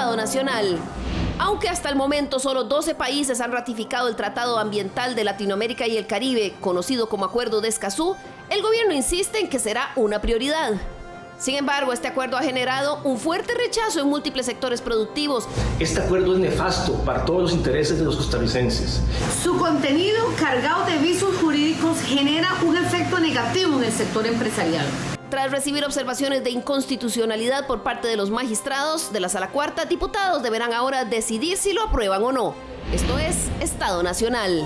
Estado Nacional. Aunque hasta el momento solo 12 países han ratificado el Tratado Ambiental de Latinoamérica y el Caribe, conocido como Acuerdo de Escazú, el gobierno insiste en que será una prioridad. Sin embargo, este acuerdo ha generado un fuerte rechazo en múltiples sectores productivos. Este acuerdo es nefasto para todos los intereses de los costarricenses. Su contenido, cargado de visos jurídicos, genera un efecto negativo en el sector empresarial. Tras recibir observaciones de inconstitucionalidad por parte de los magistrados de la Sala Cuarta, diputados deberán ahora decidir si lo aprueban o no. Esto es Estado Nacional.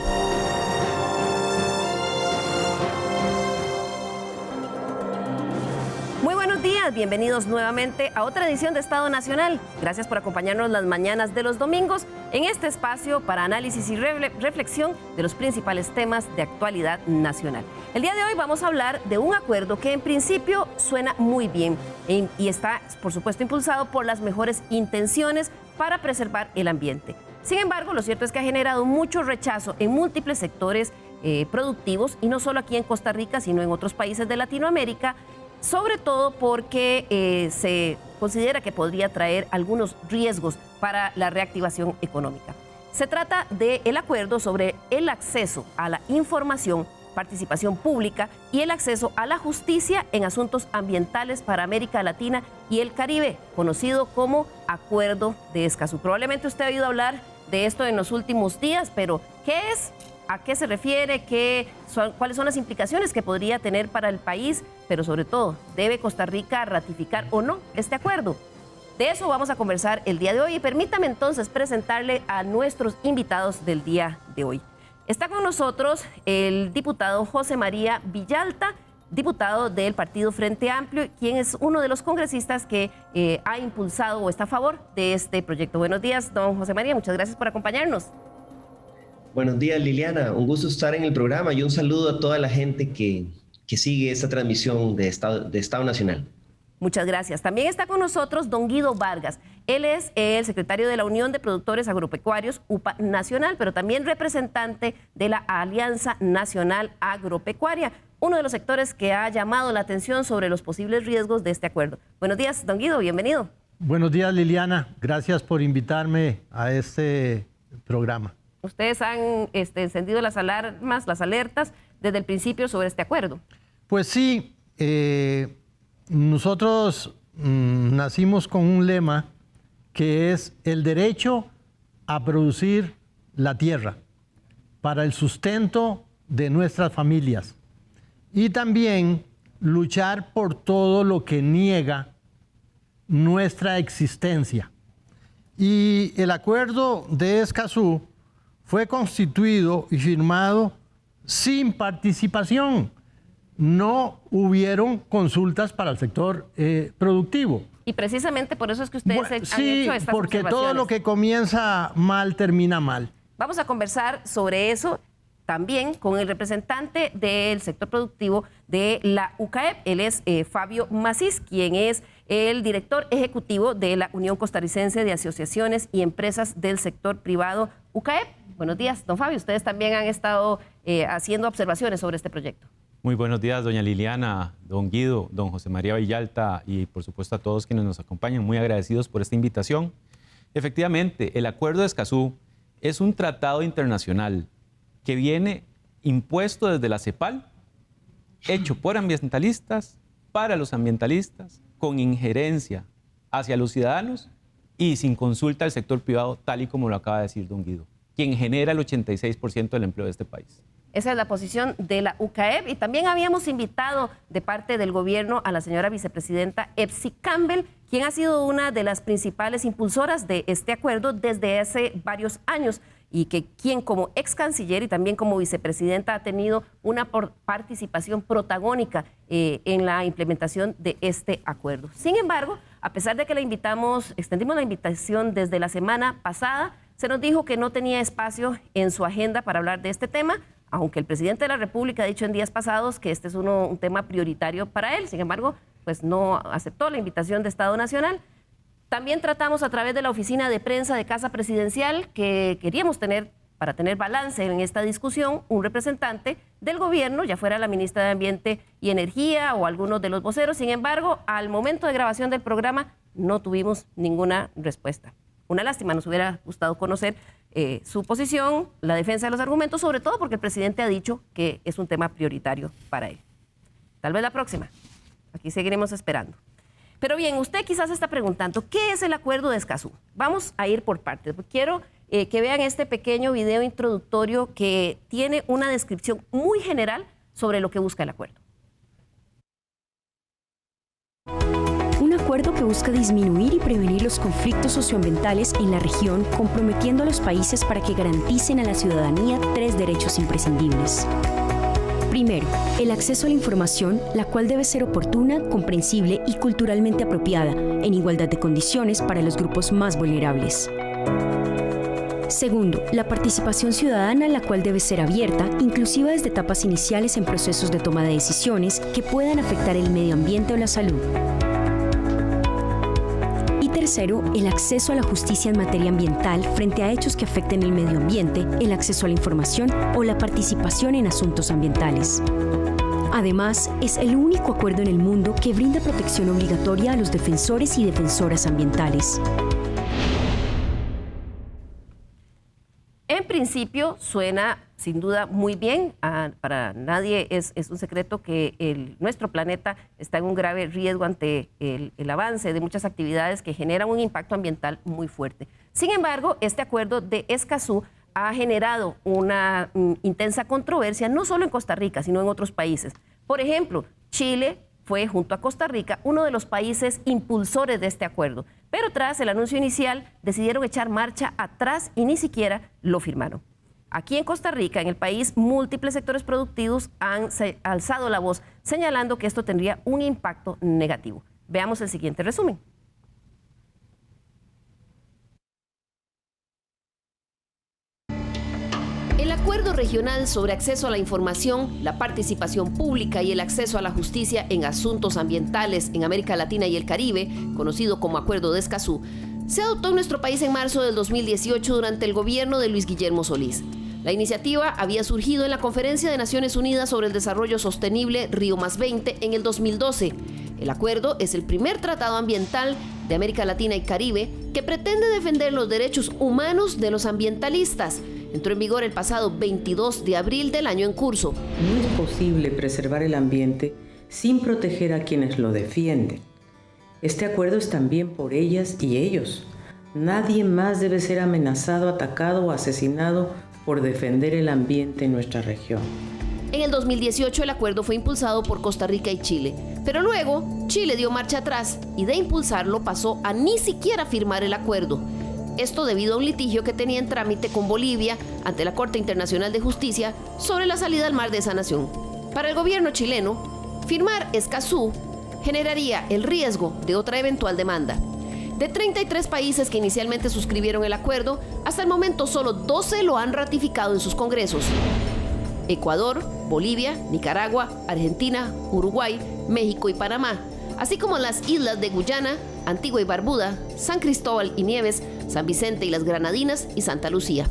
Muy buenos días, bienvenidos nuevamente a otra edición de Estado Nacional. Gracias por acompañarnos las mañanas de los domingos en este espacio para análisis y reflexión de los principales temas de actualidad nacional. El día de hoy vamos a hablar de un acuerdo que en principio suena muy bien y está, por supuesto, impulsado por las mejores intenciones para preservar el ambiente. Sin embargo, lo cierto es que ha generado mucho rechazo en múltiples sectores productivos, y no solo aquí en Costa Rica, sino en otros países de Latinoamérica, sobre todo porque se considera que podría traer algunos riesgos para la reactivación económica. Se trata del acuerdo sobre el acceso a la información, participación pública y el acceso a la justicia en asuntos ambientales para América Latina y el Caribe, conocido como Acuerdo de Escazú. Probablemente usted ha oído hablar de esto en los últimos días, pero ¿qué es? ¿A qué se refiere? ¿Cuáles son las implicaciones que podría tener para el país? Pero sobre todo, ¿debe Costa Rica ratificar o no este acuerdo? De eso vamos a conversar el día de hoy, y permítame entonces presentarle a nuestros invitados del día de hoy. Está con nosotros el diputado José María Villalta, diputado del Partido Frente Amplio, quien es uno de los congresistas que ha impulsado o está a favor de este proyecto. Buenos días, don José María, muchas gracias por acompañarnos. Buenos días, Liliana. Un gusto estar en el programa y un saludo a toda la gente que sigue esta transmisión de Estado Nacional. Muchas gracias. También está con nosotros don Guido Vargas. Él es el secretario de la Unión de Productores Agropecuarios, UPA Nacional, pero también representante de la Alianza Nacional Agropecuaria, uno de los sectores que ha llamado la atención sobre los posibles riesgos de este acuerdo. Buenos días, don Guido, bienvenido. Buenos días, Liliana. Gracias por invitarme a este programa. Ustedes han encendido las alarmas, las alertas desde el principio sobre este acuerdo. Pues sí, nosotros nacimos con un lema que es el derecho a producir la tierra para el sustento de nuestras familias, y también luchar por todo lo que niega nuestra existencia. Y el Acuerdo de Escazú fue constituido y firmado sin participación. No hubieron consultas para el sector productivo. Y precisamente por eso es que ustedes han hecho estas porque observaciones. todo lo que comienza mal termina mal. Vamos a conversar sobre eso también con el representante del sector productivo de la UCAEP. Él es Fabio Macís, quien es el director ejecutivo de la Unión Costarricense de Asociaciones y Empresas del Sector Privado, UCAEP. Buenos días, don Fabio. Ustedes también han estado haciendo observaciones sobre este proyecto. Muy buenos días, doña Liliana, don Guido, don José María Villalta y por supuesto a todos quienes nos acompañan. Muy agradecidos por esta invitación. Efectivamente, el Acuerdo de Escazú es un tratado internacional que viene impuesto desde la CEPAL, hecho por ambientalistas, para los ambientalistas, con injerencia hacia los ciudadanos y sin consulta al sector privado, tal y como lo acaba de decir don Guido, quien genera el 86% del empleo de este país. Esa es la posición de la UCAEP, y también habíamos invitado de parte del gobierno a la señora vicepresidenta Epsi Campbell, quien ha sido una de las principales impulsoras de este acuerdo desde hace varios años, y quien como ex canciller y también como vicepresidenta ha tenido una participación protagónica en la implementación de este acuerdo. Sin embargo, a pesar de que extendimos la invitación desde la semana pasada, se nos dijo que no tenía espacio en su agenda para hablar de este tema, aunque el presidente de la República ha dicho en días pasados que este es un tema prioritario para él. Sin embargo, pues no aceptó la invitación de Estado Nacional. También tratamos a través de la oficina de prensa de Casa Presidencial que queríamos tener, para tener balance en esta discusión, un representante del gobierno, ya fuera la ministra de Ambiente y Energía o algunos de los voceros. Sin embargo, al momento de grabación del programa no tuvimos ninguna respuesta. Una lástima, nos hubiera gustado conocer su posición, la defensa de los argumentos, sobre todo porque el presidente ha dicho que es un tema prioritario para él. Tal vez la próxima. Aquí seguiremos esperando. Pero bien, usted quizás se está preguntando, ¿qué es el Acuerdo de Escazú? Vamos a ir por partes. Quiero que vean este pequeño video introductorio que tiene una descripción muy general sobre lo que busca el acuerdo. Un acuerdo que busca disminuir y prevenir los conflictos socioambientales en la región, comprometiendo a los países para que garanticen a la ciudadanía 3 derechos imprescindibles. Primero, el acceso a la información, la cual debe ser oportuna, comprensible y culturalmente apropiada, en igualdad de condiciones para los grupos más vulnerables. Segundo, la participación ciudadana, la cual debe ser abierta, inclusiva desde etapas iniciales en procesos de toma de decisiones que puedan afectar el medio ambiente o la salud. Y tercero, el acceso a la justicia en materia ambiental frente a hechos que afecten el medio ambiente, el acceso a la información o la participación en asuntos ambientales. Además, es el único acuerdo en el mundo que brinda protección obligatoria a los defensores y defensoras ambientales. En principio suena sin duda muy bien. Para nadie es un secreto que nuestro planeta está en un grave riesgo ante el avance de muchas actividades que generan un impacto ambiental muy fuerte. Sin embargo, este acuerdo de Escazú ha generado una intensa controversia, no solo en Costa Rica, sino en otros países. Por ejemplo, Chile fue, junto a Costa Rica, uno de los países impulsores de este acuerdo. Pero tras el anuncio inicial, decidieron echar marcha atrás y ni siquiera lo firmaron. Aquí en Costa Rica, en el país, múltiples sectores productivos han alzado la voz, señalando que esto tendría un impacto negativo. Veamos el siguiente resumen. El Acuerdo Regional sobre Acceso a la Información, la Participación Pública y el Acceso a la Justicia en Asuntos Ambientales en América Latina y el Caribe, conocido como Acuerdo de Escazú, se adoptó en nuestro país en marzo del 2018 durante el gobierno de Luis Guillermo Solís. La iniciativa había surgido en la Conferencia de Naciones Unidas sobre el Desarrollo Sostenible Río+20 en el 2012. El acuerdo es el primer tratado ambiental de América Latina y Caribe que pretende defender los derechos humanos de los ambientalistas. Entró en vigor el pasado 22 de abril del año en curso. No es posible preservar el ambiente sin proteger a quienes lo defienden. Este acuerdo es también por ellas y ellos. Nadie más debe ser amenazado, atacado o asesinado por defender el ambiente en nuestra región. En el 2018 el acuerdo fue impulsado por Costa Rica y Chile, pero luego Chile dio marcha atrás y de impulsarlo pasó a ni siquiera firmar el acuerdo. Esto debido a un litigio que tenía en trámite con Bolivia ante la Corte Internacional de Justicia sobre la salida al mar de esa nación. Para el gobierno chileno, firmar Escazú generaría el riesgo de otra eventual demanda. De 33 países que inicialmente suscribieron el acuerdo, hasta el momento solo 12 lo han ratificado en sus congresos. Ecuador, Bolivia, Nicaragua, Argentina, Uruguay, México y Panamá, así como las islas de Guyana, Antigua y Barbuda, San Cristóbal y Nieves, San Vicente y las Granadinas y Santa Lucía.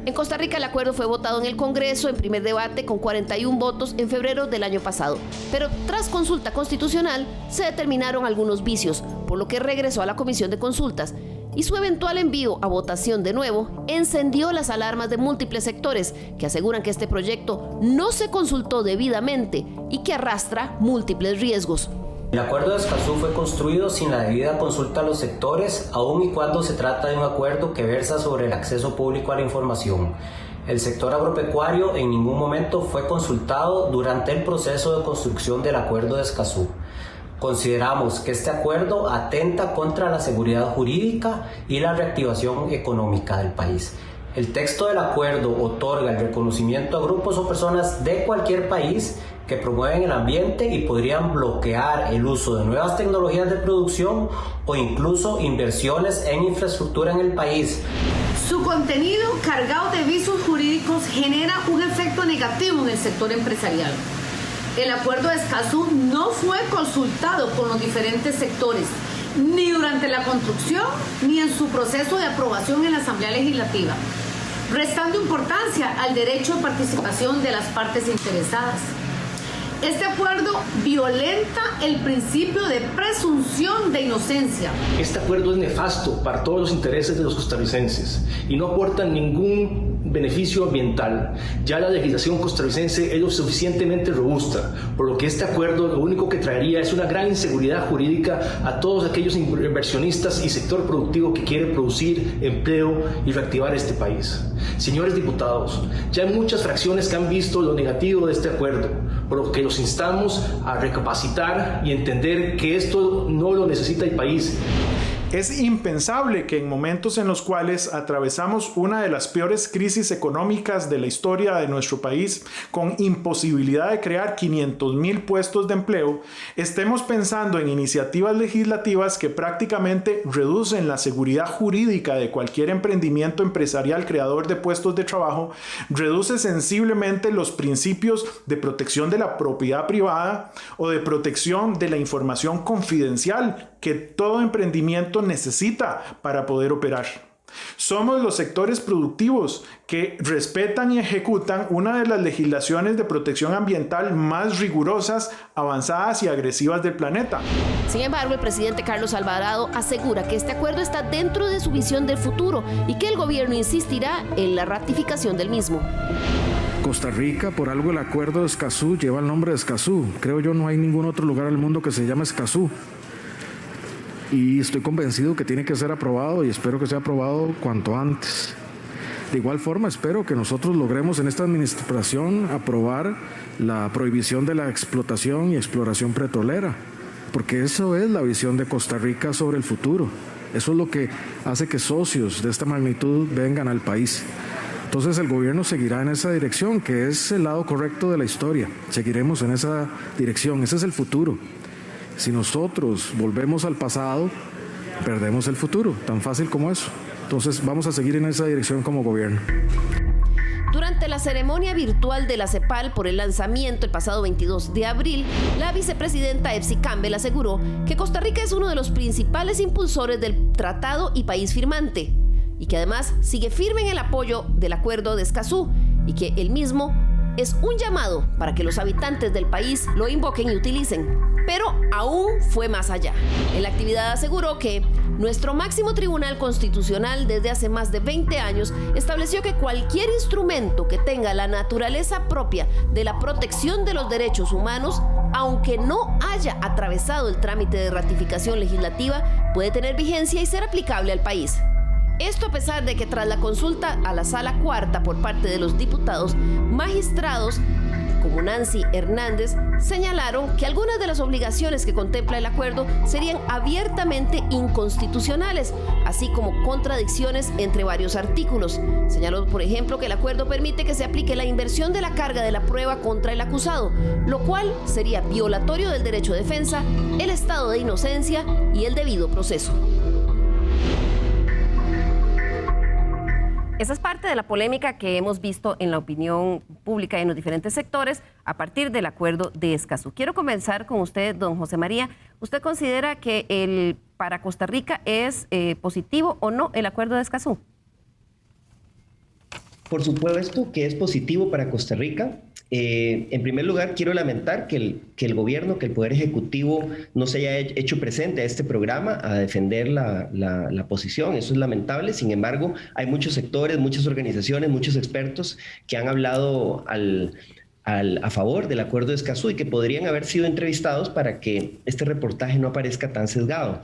En Costa Rica el acuerdo fue votado en el Congreso en primer debate con 41 votos en febrero del año pasado, pero tras consulta constitucional se determinaron algunos vicios, por lo que regresó a la Comisión de Consultas, y su eventual envío a votación de nuevo encendió las alarmas de múltiples sectores que aseguran que este proyecto no se consultó debidamente y que arrastra múltiples riesgos. El Acuerdo de Escazú fue construido sin la debida consulta a los sectores, aun y cuando se trata de un acuerdo que versa sobre el acceso público a la información. El sector agropecuario en ningún momento fue consultado durante el proceso de construcción del Acuerdo de Escazú. Consideramos que este acuerdo atenta contra la seguridad jurídica y la reactivación económica del país. El texto del acuerdo otorga el reconocimiento a grupos o personas de cualquier país que promueven el ambiente y podrían bloquear el uso de nuevas tecnologías de producción o incluso inversiones en infraestructura en el país. Su contenido cargado de vicios jurídicos genera un efecto negativo en el sector empresarial. El Acuerdo de Escazú no fue consultado con los diferentes sectores, ni durante la construcción, ni en su proceso de aprobación en la Asamblea Legislativa, restando importancia al derecho de participación de las partes interesadas. Este acuerdo violenta el principio de presunción de inocencia. Este acuerdo es nefasto para todos los intereses de los costarricenses y no aporta ningún beneficio ambiental. Ya la legislación costarricense es lo suficientemente robusta, por lo que este acuerdo lo único que traería es una gran inseguridad jurídica a todos aquellos inversionistas y sector productivo que quieren producir empleo y reactivar este país. Señores diputados, ya hay muchas fracciones que han visto lo negativo de este acuerdo, por lo que los instamos a recapacitar y entender que esto no lo necesita el país. Es impensable que en momentos en los cuales atravesamos una de las peores crisis económicas de la historia de nuestro país, con imposibilidad de crear 500,000 puestos de empleo, estemos pensando en iniciativas legislativas que prácticamente reducen la seguridad jurídica de cualquier emprendimiento empresarial creador de puestos de trabajo, reduce sensiblemente los principios de protección de la propiedad privada o de protección de la información confidencial que todo emprendimiento necesita para poder operar. Somos los sectores productivos que respetan y ejecutan una de las legislaciones de protección ambiental más rigurosas, avanzadas y agresivas del planeta. Sin embargo, el presidente Carlos Alvarado asegura que este acuerdo está dentro de su visión del futuro y que el gobierno insistirá en la ratificación del mismo. Costa Rica, por algo el acuerdo de Escazú lleva el nombre de Escazú. Creo yo no hay ningún otro lugar del mundo que se llame Escazú. Y estoy convencido que tiene que ser aprobado y espero que sea aprobado cuanto antes. De igual forma, espero que nosotros logremos en esta administración aprobar la prohibición de la explotación y exploración petrolera, porque eso es la visión de Costa Rica sobre el futuro. Eso es lo que hace que socios de esta magnitud vengan al país. Entonces el gobierno seguirá en esa dirección, que es el lado correcto de la historia. Seguiremos en esa dirección, ese es el futuro. Si nosotros volvemos al pasado, perdemos el futuro, tan fácil como eso. Entonces vamos a seguir en esa dirección como gobierno. Durante la ceremonia virtual de la CEPAL por el lanzamiento el pasado 22 de abril, la vicepresidenta Epsi Campbell aseguró que Costa Rica es uno de los principales impulsores del tratado y país firmante, y que además sigue firme en el apoyo del acuerdo de Escazú y que el mismo es un llamado para que los habitantes del país lo invoquen y utilicen. Pero aún fue más allá. En la actividad aseguró que nuestro máximo tribunal constitucional desde hace más de 20 años estableció que cualquier instrumento que tenga la naturaleza propia de la protección de los derechos humanos, aunque no haya atravesado el trámite de ratificación legislativa, puede tener vigencia y ser aplicable al país. Esto a pesar de que tras la consulta a la Sala Cuarta por parte de los diputados, magistrados como Nancy Hernández señalaron que algunas de las obligaciones que contempla el acuerdo serían abiertamente inconstitucionales, así como contradicciones entre varios artículos. Señaló, por ejemplo, que el acuerdo permite que se aplique la inversión de la carga de la prueba contra el acusado, lo cual sería violatorio del derecho de defensa, el estado de inocencia y el debido proceso. Esa es parte de la polémica que hemos visto en la opinión pública y en los diferentes sectores a partir del acuerdo de Escazú. Quiero comenzar con usted, don José María. ¿Usted considera que para Costa Rica es positivo o no el acuerdo de Escazú? Por supuesto que es positivo para Costa Rica. En primer lugar, quiero lamentar que el gobierno, que el Poder Ejecutivo no se haya hecho presente a este programa a defender la posición. Eso es lamentable. Sin embargo, hay muchos sectores, muchas organizaciones, muchos expertos que han hablado a favor del acuerdo de Escazú y que podrían haber sido entrevistados para que este reportaje no aparezca tan sesgado.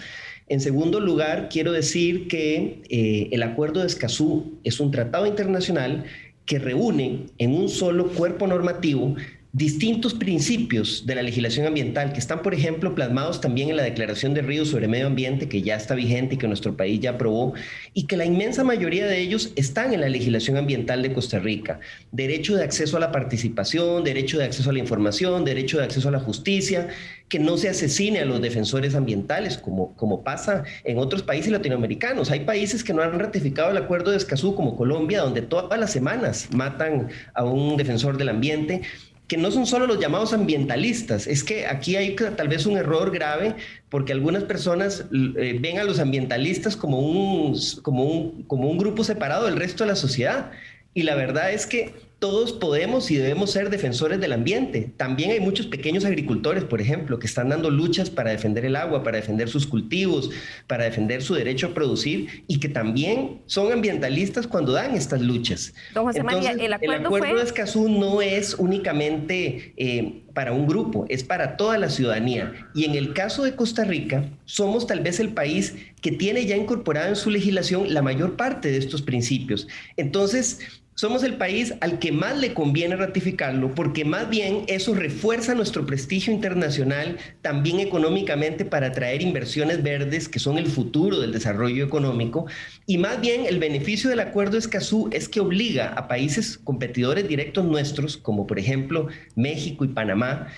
En segundo lugar, quiero decir que el acuerdo de Escazú es un tratado internacional que reúne en un solo cuerpo normativo distintos principios de la legislación ambiental que están, por ejemplo, plasmados también en la Declaración de Río sobre Medio Ambiente, que ya está vigente y que nuestro país ya aprobó, y que la inmensa mayoría de ellos están en la legislación ambiental de Costa Rica. Derecho de acceso a la participación, derecho de acceso a la información, derecho de acceso a la justicia, que no se asesine a los defensores ambientales, como pasa en otros países latinoamericanos. Hay países que no han ratificado el acuerdo de Escazú, como Colombia, donde todas las semanas matan a un defensor del ambiente, que no son solo los llamados ambientalistas. Es que aquí hay tal vez un error grave, porque algunas personas ven a los ambientalistas como un grupo separado del resto de la sociedad. Y la verdad es que todos podemos y debemos ser defensores del ambiente. También hay muchos pequeños agricultores, por ejemplo, que están dando luchas para defender el agua, para defender sus cultivos, para defender su derecho a producir y que también son ambientalistas cuando dan estas luchas. Don José María, Entonces, el acuerdo de Escazú no es únicamente para un grupo, es para toda la ciudadanía. Y en el caso de Costa Rica, somos tal vez el país que tiene ya incorporado en su legislación la mayor parte de estos principios. Entonces, somos el país al que más le conviene ratificarlo porque más bien eso refuerza nuestro prestigio internacional, también económicamente para atraer inversiones verdes que son el futuro del desarrollo económico. Y más bien el beneficio del Acuerdo de Escazú es que obliga a países competidores directos nuestros, como por ejemplo México y Panamá,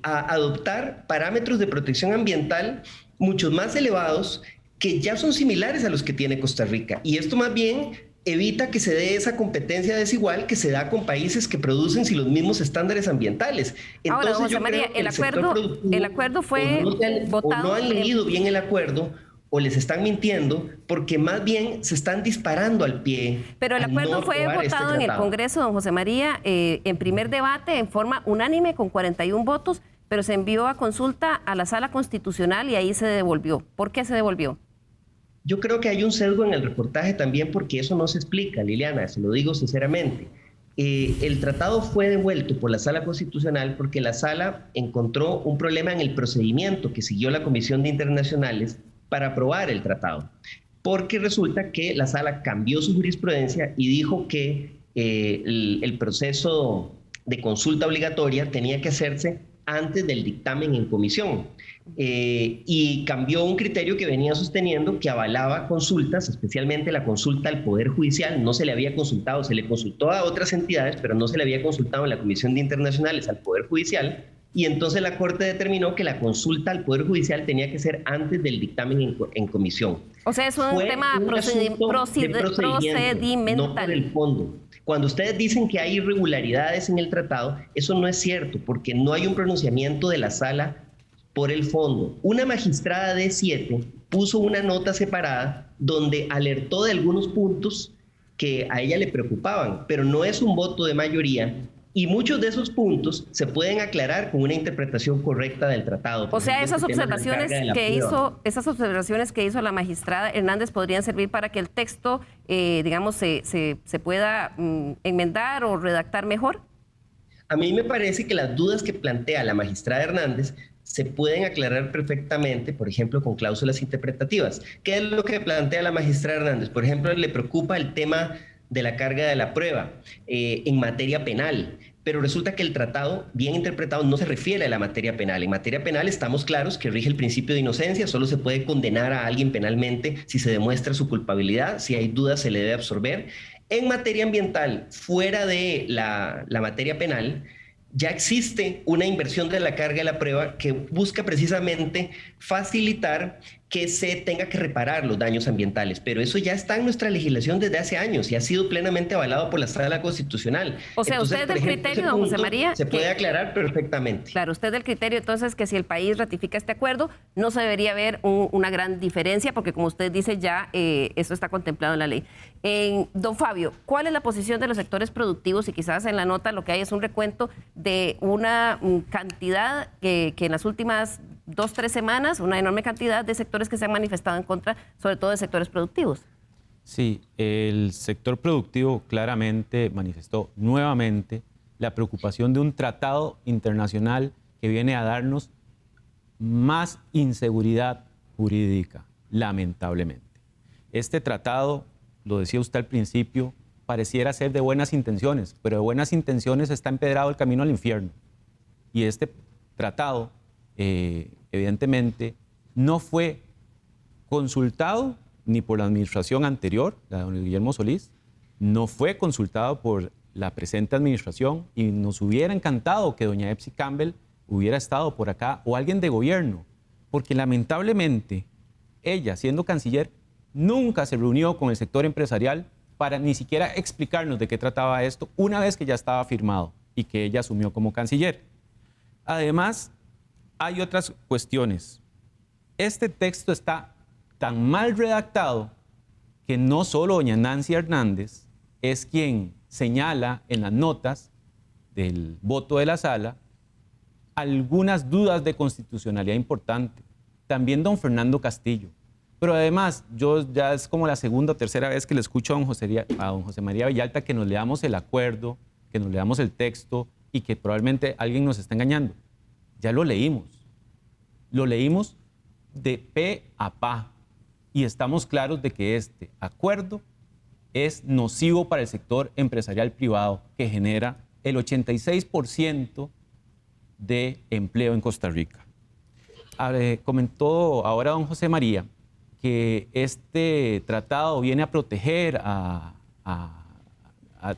a adoptar parámetros de protección ambiental mucho más elevados que ya son similares a los que tiene Costa Rica. Y esto más bien evita que se dé esa competencia desigual que se da con países que producen sin los mismos estándares ambientales. Entonces, ahora, José María, el acuerdo fue votado. O no han leído bien el acuerdo, o les están mintiendo, porque más bien se están disparando al pie. Pero el acuerdo fue votado en el Congreso, don José María, en primer debate en forma unánime con 41 votos, pero se envió a consulta a la Sala Constitucional y ahí se devolvió. ¿Por qué se devolvió? Yo creo que hay un sesgo en el reportaje también porque eso no se explica, Liliana, se lo digo sinceramente. El tratado fue devuelto por la Sala Constitucional porque la Sala encontró un problema en el procedimiento que siguió la Comisión de Internacionales para aprobar el tratado. Porque resulta que la Sala cambió su jurisprudencia y dijo que el proceso de consulta obligatoria tenía que hacerse antes del dictamen en comisión. Y cambió un criterio que venía sosteniendo que avalaba consultas, especialmente la consulta al Poder Judicial. No se le había consultado, se le consultó a otras entidades, pero no se le había consultado en la Comisión de Internacionales al Poder Judicial, y entonces la Corte determinó que la consulta al Poder Judicial tenía que ser antes del dictamen en comisión. O sea, es un tema procedimental. No por el fondo. Cuando ustedes dicen que hay irregularidades en el tratado, eso no es cierto, porque no hay un pronunciamiento de la Sala por el fondo. Una magistrada de 7 puso una nota separada donde alertó de algunos puntos que a ella le preocupaban, pero no es un voto de mayoría y muchos de esos puntos se pueden aclarar con una interpretación correcta del tratado. O sea, esas observaciones que hizo la magistrada Hernández podrían servir para que el texto, digamos, se pueda enmendar o redactar mejor. A mí me parece que las dudas que plantea la magistrada Hernández se pueden aclarar perfectamente, por ejemplo, con cláusulas interpretativas. ¿Qué es lo que plantea la magistrada Hernández? Por ejemplo, le preocupa el tema de la carga de la prueba en materia penal, pero resulta que el tratado, bien interpretado, no se refiere a la materia penal. En materia penal estamos claros que rige el principio de inocencia, solo se puede condenar a alguien penalmente si se demuestra su culpabilidad, si hay dudas se le debe absolver. En materia ambiental, fuera de la materia penal, ya existe una inversión de la carga de la prueba que busca precisamente facilitar que se tenga que reparar los daños ambientales, pero eso ya está en nuestra legislación desde hace años y ha sido plenamente avalado por la Sala Constitucional. O sea, entonces, usted del criterio, don José María, se puede aclarar perfectamente. Claro, usted del criterio entonces que si el país ratifica este acuerdo no se debería ver una gran diferencia porque como usted dice ya eso está contemplado en la ley. Don Fabio, ¿cuál es la posición de los sectores productivos? Y quizás en la nota lo que hay es un recuento de una cantidad que en las últimas 2-3 semanas, una enorme cantidad de sectores que se han manifestado en contra, sobre todo de sectores productivos. Sí, el sector productivo claramente manifestó nuevamente la preocupación de un tratado internacional que viene a darnos más inseguridad jurídica, lamentablemente. Este tratado, lo decía usted al principio, pareciera ser de buenas intenciones, pero de buenas intenciones está empedrado el camino al infierno. Y este tratado, evidentemente, no fue consultado ni por la administración anterior, la de don Guillermo Solís, no fue consultado por la presente administración y nos hubiera encantado que doña Epsi Campbell hubiera estado por acá o alguien de gobierno, porque lamentablemente ella, siendo canciller, nunca se reunió con el sector empresarial para ni siquiera explicarnos de qué trataba esto una vez que ya estaba firmado y que ella asumió como canciller. Además, hay otras cuestiones. Este texto está tan mal redactado que no solo doña Nancy Hernández es quien señala en las notas del voto de la sala algunas dudas de constitucionalidad importantes. También don Fernando Castillo. Pero además, yo ya es como la segunda o tercera vez que le escucho a don José María Villalta que nos leamos el acuerdo, que nos leamos el texto y que probablemente alguien nos está engañando. Ya lo leímos. Lo leímos de pe a pa y estamos claros de que este acuerdo es nocivo para el sector empresarial privado que genera el 86% de empleo en Costa Rica. Comentó ahora don José María que este tratado viene a proteger a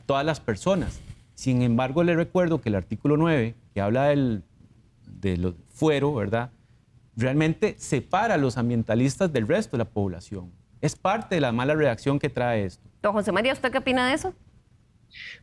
todas las personas. Sin embargo, le recuerdo que el artículo 9, que habla del fuero, ¿verdad?, realmente separa a los ambientalistas del resto de la población. Es parte de la mala redacción que trae esto. Don José María, ¿usted qué opina de eso?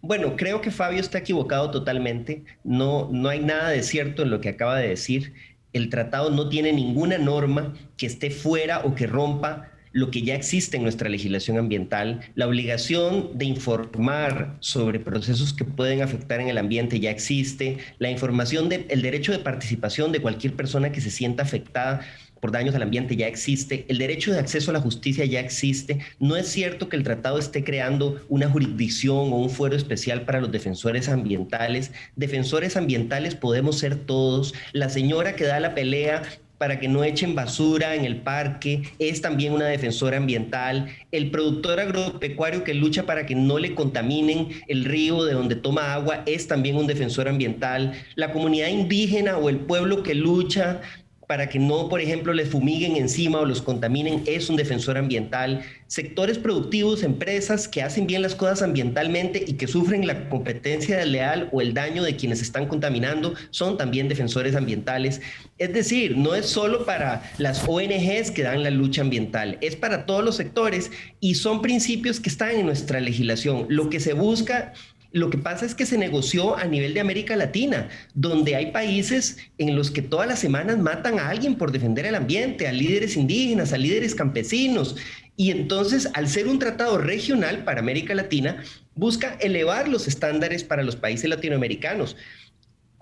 Bueno, creo que Fabio está equivocado totalmente. No hay nada de cierto en lo que acaba de decir. El tratado no tiene ninguna norma que esté fuera o que rompa lo que ya existe en nuestra legislación ambiental. La obligación de informar sobre procesos que pueden afectar en el ambiente ya existe. La información el derecho de participación de cualquier persona que se sienta afectada por daños al ambiente ya existe. El derecho de acceso a la justicia ya existe. No es cierto que el tratado esté creando una jurisdicción o un fuero especial para los defensores ambientales. Defensores ambientales podemos ser todos. La señora que da la pelea para que no echen basura en el parque es también una defensora ambiental. El productor agropecuario que lucha para que no le contaminen el río de donde toma agua es también un defensor ambiental. La comunidad indígena o el pueblo que lucha para que no, por ejemplo, les fumiguen encima o los contaminen, es un defensor ambiental. Sectores productivos, empresas que hacen bien las cosas ambientalmente y que sufren la competencia desleal o el daño de quienes están contaminando, son también defensores ambientales. Es decir, no es solo para las ONGs que dan la lucha ambiental, es para todos los sectores y son principios que están en nuestra legislación. Lo que se busca... Lo que pasa es que se negoció a nivel de América Latina, donde hay países en los que todas las semanas matan a alguien por defender el ambiente, a líderes indígenas, a líderes campesinos. Y entonces, al ser un tratado regional para América Latina, busca elevar los estándares para los países latinoamericanos.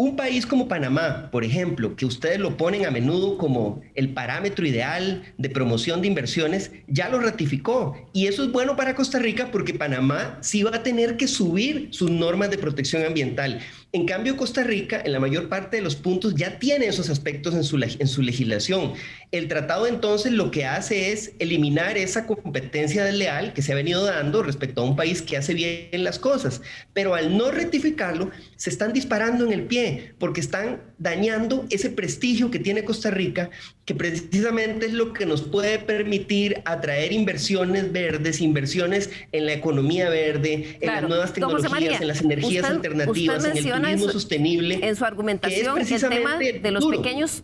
Un país como Panamá, por ejemplo, que ustedes lo ponen a menudo como el parámetro ideal de promoción de inversiones, ya lo ratificó. Y eso es bueno para Costa Rica porque Panamá sí va a tener que subir sus normas de protección ambiental. En cambio, Costa Rica, en la mayor parte de los puntos, ya tiene esos aspectos en su legislación. El tratado, entonces, lo que hace es eliminar esa competencia desleal que se ha venido dando respecto a un país que hace bien las cosas. Pero al no rectificarlo, se están disparando en el pie, porque están dañando ese prestigio que tiene Costa Rica, que precisamente es lo que nos puede permitir atraer inversiones verdes, inversiones en la economía verde, en las nuevas tecnologías, en las energías alternativas, en el turismo sostenible. En su argumentación, el tema de los pequeños,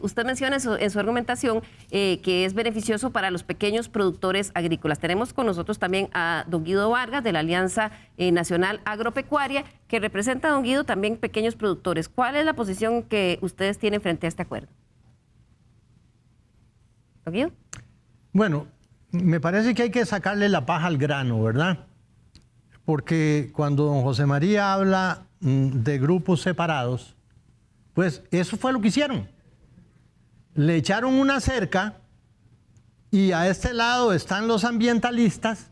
usted menciona en su argumentación que es beneficioso para los pequeños productores agrícolas. Tenemos con nosotros también a don Guido Vargas de la Alianza Nacional Agropecuaria, que representa a don Guido también pequeños productores. ¿Cuál es la posición que ustedes tienen frente a este acuerdo? ¿Don Guido? Bueno, me parece que hay que sacarle la paja al grano, ¿verdad? Porque cuando don José María habla de grupos separados, pues eso fue lo que hicieron. Le echaron una cerca y a este lado están los ambientalistas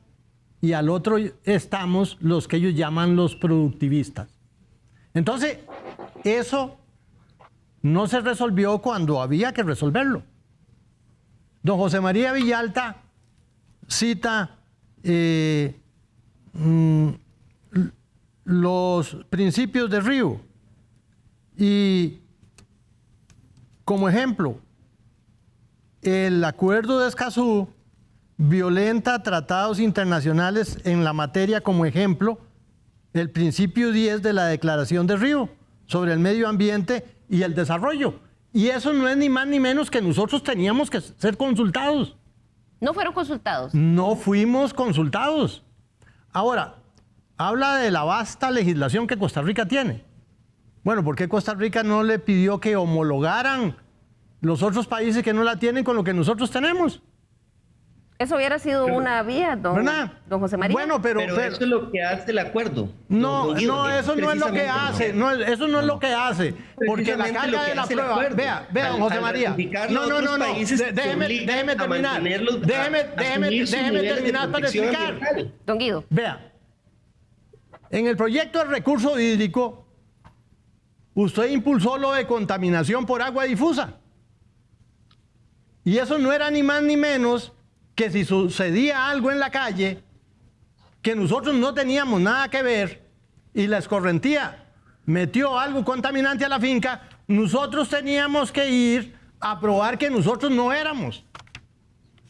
y al otro estamos los que ellos llaman los productivistas. Entonces, eso no se resolvió cuando había que resolverlo. Don José María Villalta cita los principios de Río y como ejemplo el acuerdo de Escazú violenta tratados internacionales en la materia, como ejemplo el principio 10 de la Declaración de Río sobre el medio ambiente y el desarrollo, y eso no es ni más ni menos que nosotros teníamos que ser consultados. ¿No fueron consultados? No fuimos consultados. Ahora, habla de la vasta legislación que Costa Rica tiene. Bueno, ¿por qué Costa Rica no le pidió que homologaran los otros países que no la tienen con lo que nosotros tenemos? Eso hubiera sido una vía, don José María. Bueno, pero eso es lo que hace el acuerdo. No, eso no es lo que hace. Eso no es lo que hace. Porque la carga de la prueba. Vea, don José María. No. Déjeme terminar. Déjeme terminar para explicar. Don Guido. Vea. En el proyecto de recurso hídrico, usted impulsó lo de contaminación por agua difusa. Y eso no era ni más ni menos que si sucedía algo en la calle, que nosotros no teníamos nada que ver, y la escorrentía metió algo contaminante a la finca, nosotros teníamos que ir a probar que nosotros no éramos.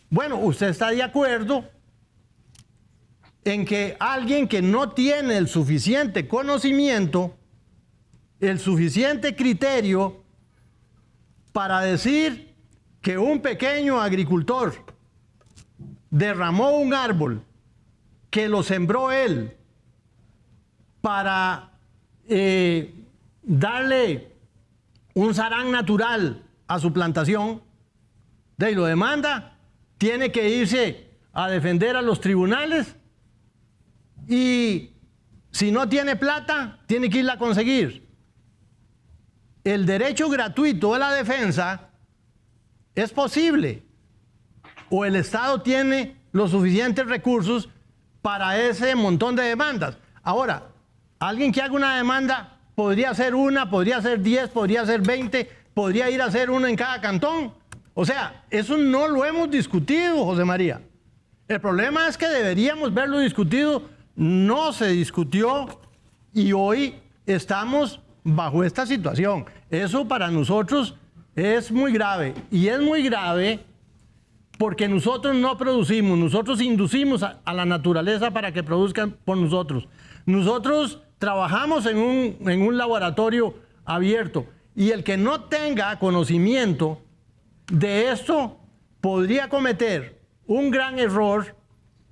Bueno, usted está de acuerdo en que alguien que no tiene el suficiente conocimiento, el suficiente criterio para decir que un pequeño agricultor derramó un árbol que lo sembró él para darle un sarán natural a su plantación, de lo demanda, tiene que irse a defender a los tribunales y si no tiene plata, tiene que irla a conseguir. El derecho gratuito a la defensa es posible, o el Estado tiene los suficientes recursos para ese montón de demandas. Ahora, alguien que haga una demanda podría ser una, podría ser 10, podría ser 20, podría ir a hacer una en cada cantón. O sea, eso no lo hemos discutido, José María. El problema es que deberíamos verlo discutido. No se discutió y hoy estamos bajo esta situación. Eso para nosotros es muy grave. Y es muy grave porque nosotros no producimos, nosotros inducimos a la naturaleza para que produzcan por nosotros. Nosotros trabajamos en un laboratorio abierto y el que no tenga conocimiento de esto podría cometer un gran error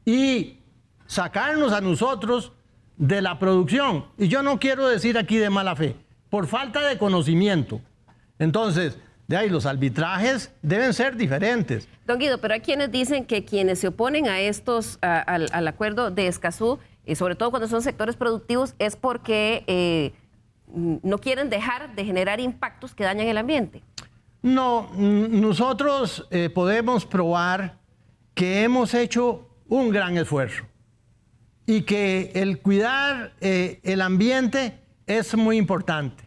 y sacarnos a nosotros de la producción. Y yo no quiero decir aquí de mala fe, por falta de conocimiento. Entonces, de ahí los arbitrajes deben ser diferentes. Don Guido, pero hay quienes dicen que quienes se oponen a estos, al acuerdo de Escazú, sobre todo cuando son sectores productivos, es porque no quieren dejar de generar impactos que dañan el ambiente. No, nosotros podemos probar que hemos hecho un gran esfuerzo y que el cuidar el ambiente es muy importante.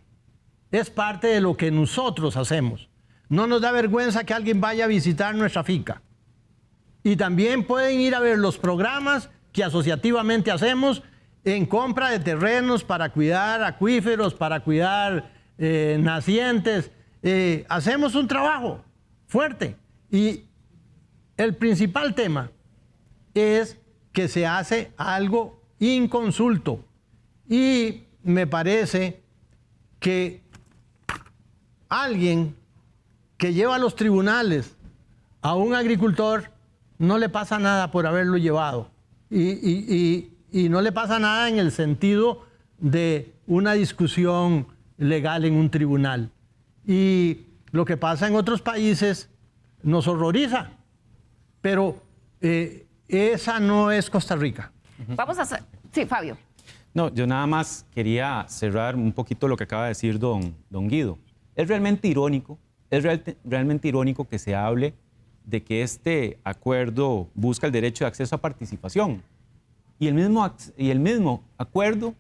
Es parte de lo que nosotros hacemos. No nos da vergüenza que alguien vaya a visitar nuestra finca. Y también pueden ir a ver los programas que asociativamente hacemos en compra de terrenos para cuidar acuíferos, para cuidar nacientes. Hacemos un trabajo fuerte. Y el principal tema es que se hace algo inconsulto. Y me parece que alguien que lleva a los tribunales a un agricultor no le pasa nada por haberlo llevado. Y no le pasa nada en el sentido de una discusión legal en un tribunal. Y lo que pasa en otros países nos horroriza. Pero esa no es Costa Rica. Vamos a hacer... Sí, Fabio. No, yo nada más quería cerrar un poquito lo que acaba de decir don Guido. Es realmente irónico, que se hable de que este acuerdo busca el derecho de acceso a participación. Y el mismo acuerdo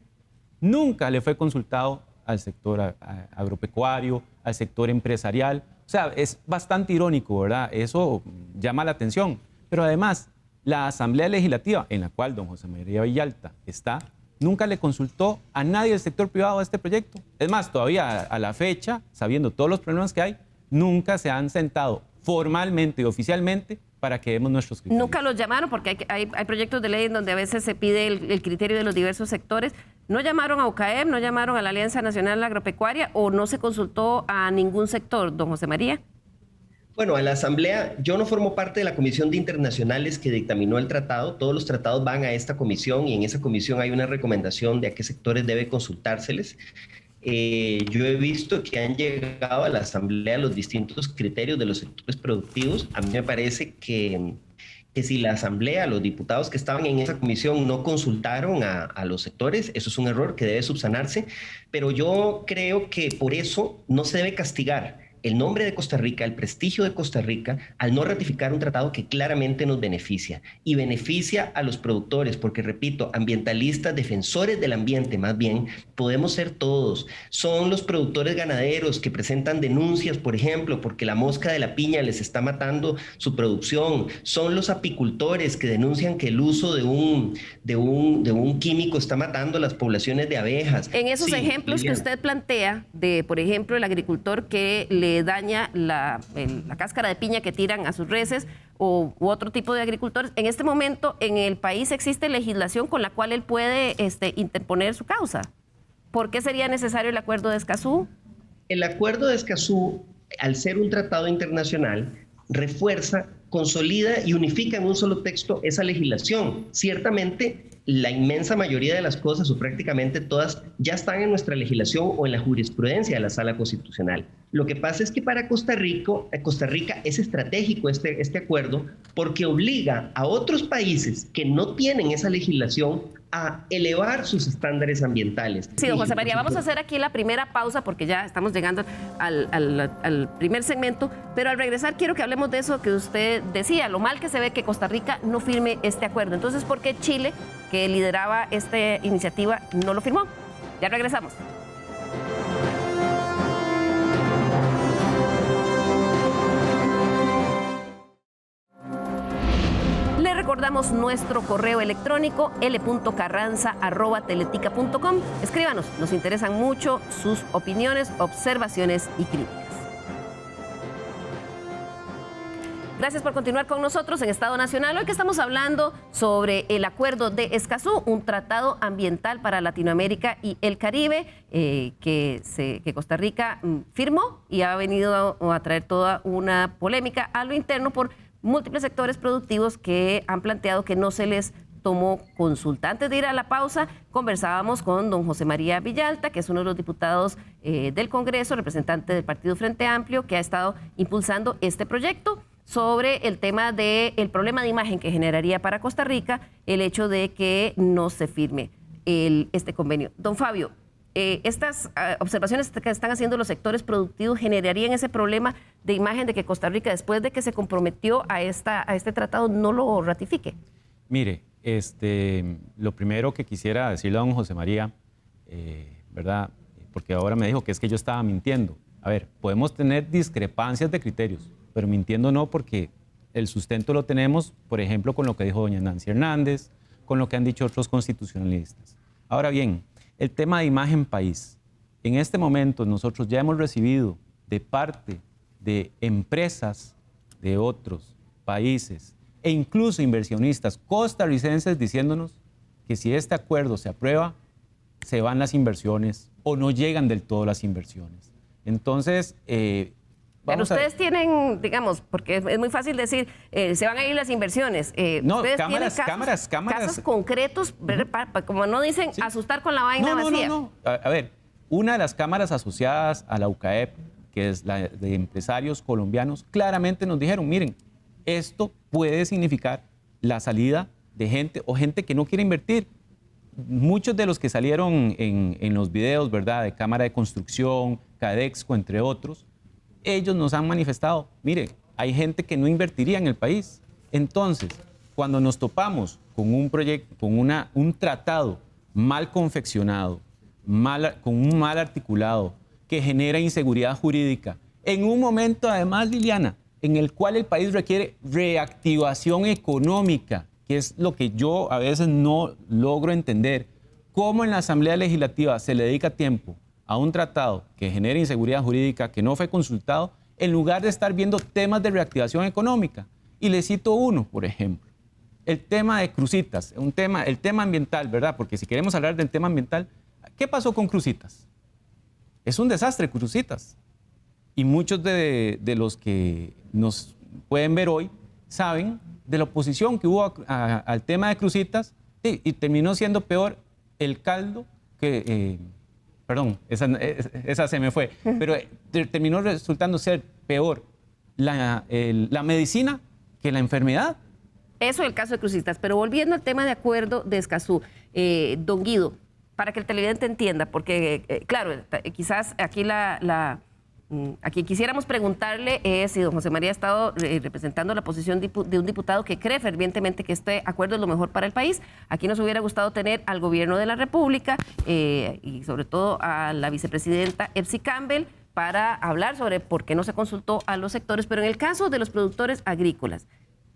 nunca le fue consultado al sector agropecuario, al sector empresarial. O sea, es bastante irónico, ¿verdad? Eso llama la atención. Pero además, la Asamblea Legislativa, en la cual don José María Villalta está, nunca le consultó a nadie del sector privado a este proyecto. Es más, todavía a la fecha, sabiendo todos los problemas que hay, nunca se han sentado formalmente y oficialmente para que demos nuestros criterios. Nunca los llamaron porque hay proyectos de ley en donde a veces se pide el criterio de los diversos sectores. ¿No llamaron a UCAEP, no llamaron a la Alianza Nacional Agropecuaria o no se consultó a ningún sector, don José María? Bueno, a la Asamblea, yo no formo parte de la Comisión de Internacionales que dictaminó el tratado. Todos los tratados van a esta comisión y en esa comisión hay una recomendación de a qué sectores debe consultárseles. Yo he visto que han llegado a la Asamblea los distintos criterios de los sectores productivos. A mí me parece que que si la Asamblea, los diputados que estaban en esa comisión no consultaron a los sectores, eso es un error que debe subsanarse, pero yo creo que por eso no se debe castigar el nombre de Costa Rica, el prestigio de Costa Rica, al no ratificar un tratado que claramente nos beneficia y beneficia a los productores, porque repito, ambientalistas, defensores del ambiente más bien, podemos ser todos. Son los productores ganaderos que presentan denuncias, por ejemplo, porque la mosca de la piña les está matando su producción. Son los apicultores que denuncian que el uso de un químico está matando las poblaciones de abejas. En esos ejemplos que usted plantea, de por ejemplo el agricultor que le daña la cáscara de piña que tiran a sus reses u otro tipo de agricultores, en este momento en el país existe legislación con la cual él puede interponer su causa. ¿Por qué sería necesario el acuerdo de Escazú? El acuerdo de Escazú, al ser un tratado internacional, refuerza, consolida y unifica en un solo texto esa legislación. Ciertamente, la inmensa mayoría de las cosas, o prácticamente todas, ya están en nuestra legislación o en la jurisprudencia de la Sala Constitucional. Lo que pasa es que para Costa Rica es estratégico este acuerdo porque obliga a otros países que no tienen esa legislación a elevar sus estándares ambientales. Sí, don José María, vamos a hacer aquí la primera pausa porque ya estamos llegando al primer segmento, pero al regresar quiero que hablemos de eso que usted decía, lo mal que se ve que Costa Rica no firme este acuerdo. Entonces, ¿por qué Chile, que lideraba esta iniciativa, no lo firmó? Ya regresamos. Le recordamos nuestro correo electrónico l.carranza@teletica.com. Escríbanos, nos interesan mucho sus opiniones, observaciones y críticas. Gracias por continuar con nosotros en Estado Nacional. Hoy que estamos hablando sobre el Acuerdo de Escazú, un tratado ambiental para Latinoamérica y el Caribe que Costa Rica firmó y ha venido a traer toda una polémica a lo interno por múltiples sectores productivos que han planteado que no se les tomó consulta. Antes de ir a la pausa, conversábamos con don José María Villalta, que es uno de los diputados del Congreso, representante del Partido Frente Amplio, que ha estado impulsando este proyecto sobre el tema del problema de imagen que generaría para Costa Rica el hecho de que no se firme este convenio. Don Fabio, estas observaciones que están haciendo los sectores productivos generarían ese problema de imagen de que Costa Rica, después de que se comprometió a este tratado, no lo ratifique. Mire, lo primero que quisiera decirle a don José María, ¿verdad? Porque ahora me dijo que es que yo estaba mintiendo. A ver, podemos tener discrepancias de criterios, pero mintiendo no, porque el sustento lo tenemos, por ejemplo, con lo que dijo doña Nancy Hernández, con lo que han dicho otros constitucionalistas. Ahora bien, el tema de imagen país. En este momento nosotros ya hemos recibido de parte de empresas de otros países e incluso inversionistas costarricenses diciéndonos que si este acuerdo se aprueba, se van las inversiones o no llegan del todo las inversiones. Entonces, pero ustedes tienen, digamos, porque es muy fácil decir, se van a ir las inversiones. No, ustedes cámaras. Casos concretos, como no dicen, sí, asustar con la vaina vacía. No. A ver, una de las cámaras asociadas a la UCAEP, que es la de empresarios colombianos, claramente nos dijeron, miren, esto puede significar la salida de gente o gente que no quiere invertir. Muchos de los que salieron en los videos, ¿verdad?, de Cámara de Construcción, Cadexco, entre otros, ellos nos han manifestado, mire, hay gente que no invertiría en el país. Entonces, cuando nos topamos con un proyecto, con un tratado mal confeccionado, con un mal articulado, que genera inseguridad jurídica, en un momento además, Liliana, en el cual el país requiere reactivación económica, que es lo que yo a veces no logro entender, cómo en la Asamblea Legislativa se le dedica tiempo a un tratado que genera inseguridad jurídica, que no fue consultado, en lugar de estar viendo temas de reactivación económica. Y le cito uno, por ejemplo, el tema de Cruzitas, el tema ambiental, ¿verdad? Porque si queremos hablar del tema ambiental, ¿qué pasó con Cruzitas? Es un desastre Cruzitas. Y muchos de los que nos pueden ver hoy saben de la oposición que hubo al tema de Cruzitas, y terminó siendo peor el caldo que... Perdón, esa se me fue, pero terminó resultando ser peor la medicina que la enfermedad. Eso en el caso de crucistas. Pero volviendo al tema de acuerdo de Escazú, don Guido, para que el televidente entienda, porque, claro, quizás aquí a quien quisiéramos preguntarle es si don José María ha estado representando la posición de un diputado que cree fervientemente que este acuerdo es lo mejor para el país. Aquí nos hubiera gustado tener al gobierno de la República y sobre todo a la vicepresidenta Epsi Campbell para hablar sobre por qué no se consultó a los sectores. Pero en el caso de los productores agrícolas,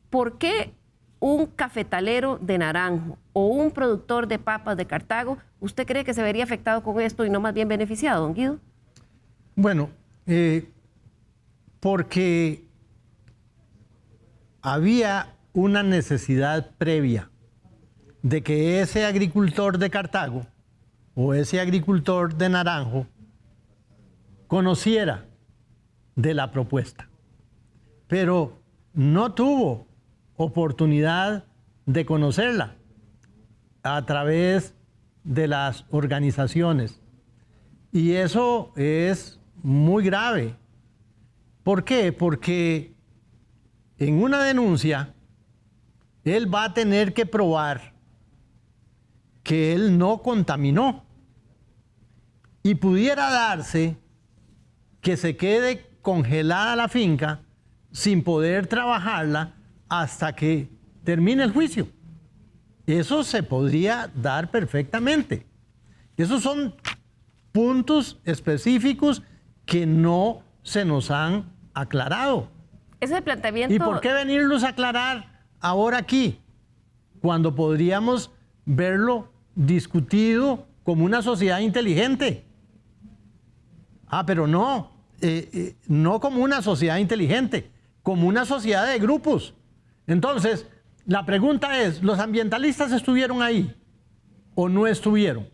¿por qué un cafetalero de Naranjo o un productor de papas de Cartago, usted cree que se vería afectado con esto y no más bien beneficiado, don Guido? Bueno, porque había una necesidad previa de que ese agricultor de Cartago o ese agricultor de Naranjo conociera de la propuesta, pero no tuvo oportunidad de conocerla a través de las organizaciones. Y eso es muy grave. ¿Por qué? Porque en una denuncia él va a tener que probar que él no contaminó. Y pudiera darse que se quede congelada la finca sin poder trabajarla hasta que termine el juicio. Eso se podría dar perfectamente. Esos son puntos específicos que no se nos han aclarado. Ese planteamiento... ¿Y por qué venirlos a aclarar ahora aquí, cuando podríamos verlo discutido como una sociedad inteligente? Pero no, no como una sociedad inteligente, como una sociedad de grupos. Entonces, la pregunta es, ¿los ambientalistas estuvieron ahí o no estuvieron?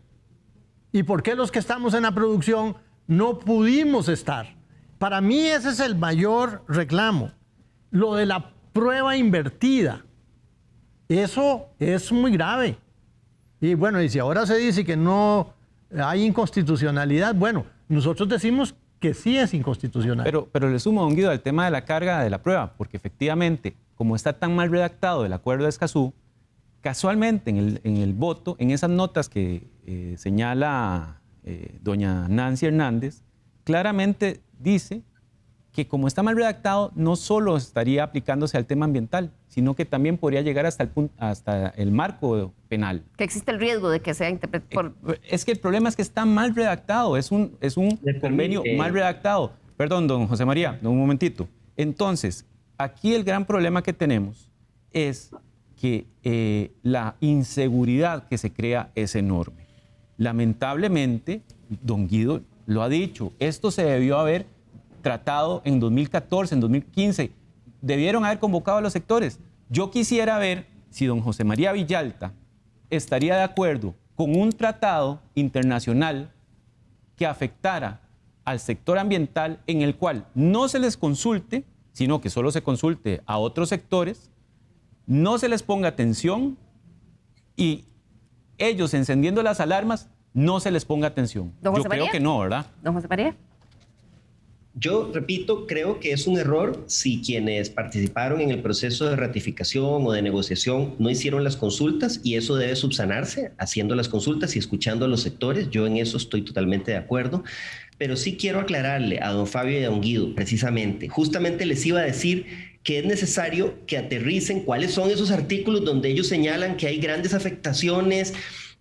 ¿Y por qué los que estamos en la producción no pudimos estar? Para mí ese es el mayor reclamo. Lo de la prueba invertida, eso es muy grave. Y bueno, y si ahora se dice que no hay inconstitucionalidad, bueno, nosotros decimos que sí es inconstitucional. Pero le sumo, don Guido, al tema de la carga de la prueba, porque efectivamente, como está tan mal redactado el acuerdo de Escazú, casualmente en el voto, en esas notas que señala doña Nancy Hernández, claramente dice que como está mal redactado, no solo estaría aplicándose al tema ambiental, sino que también podría llegar hasta el marco penal. Que existe el riesgo de que sea interpretado. Es que el problema es que está mal redactado, es un convenio mal redactado. Perdón, don José María, un momentito. Entonces, aquí el gran problema que tenemos es que la inseguridad que se crea es enorme. Lamentablemente, don Guido lo ha dicho, esto se debió haber tratado en 2014, en 2015. Debieron haber convocado a los sectores. Yo quisiera ver si don José María Villalta estaría de acuerdo con un tratado internacional que afectara al sector ambiental en el cual no se les consulte, sino que solo se consulte a otros sectores, no se les ponga atención y ellos encendiendo las alarmas no se les ponga atención. Yo creo que no, ¿verdad? Don José María. Yo repito, creo que es un error si quienes participaron en el proceso de ratificación o de negociación no hicieron las consultas, y eso debe subsanarse haciendo las consultas y escuchando a los sectores. Yo en eso estoy totalmente de acuerdo. Pero sí quiero aclararle a don Fabio y a don Guido, precisamente, justamente les iba a decir que es necesario que aterricen cuáles son esos artículos donde ellos señalan que hay grandes afectaciones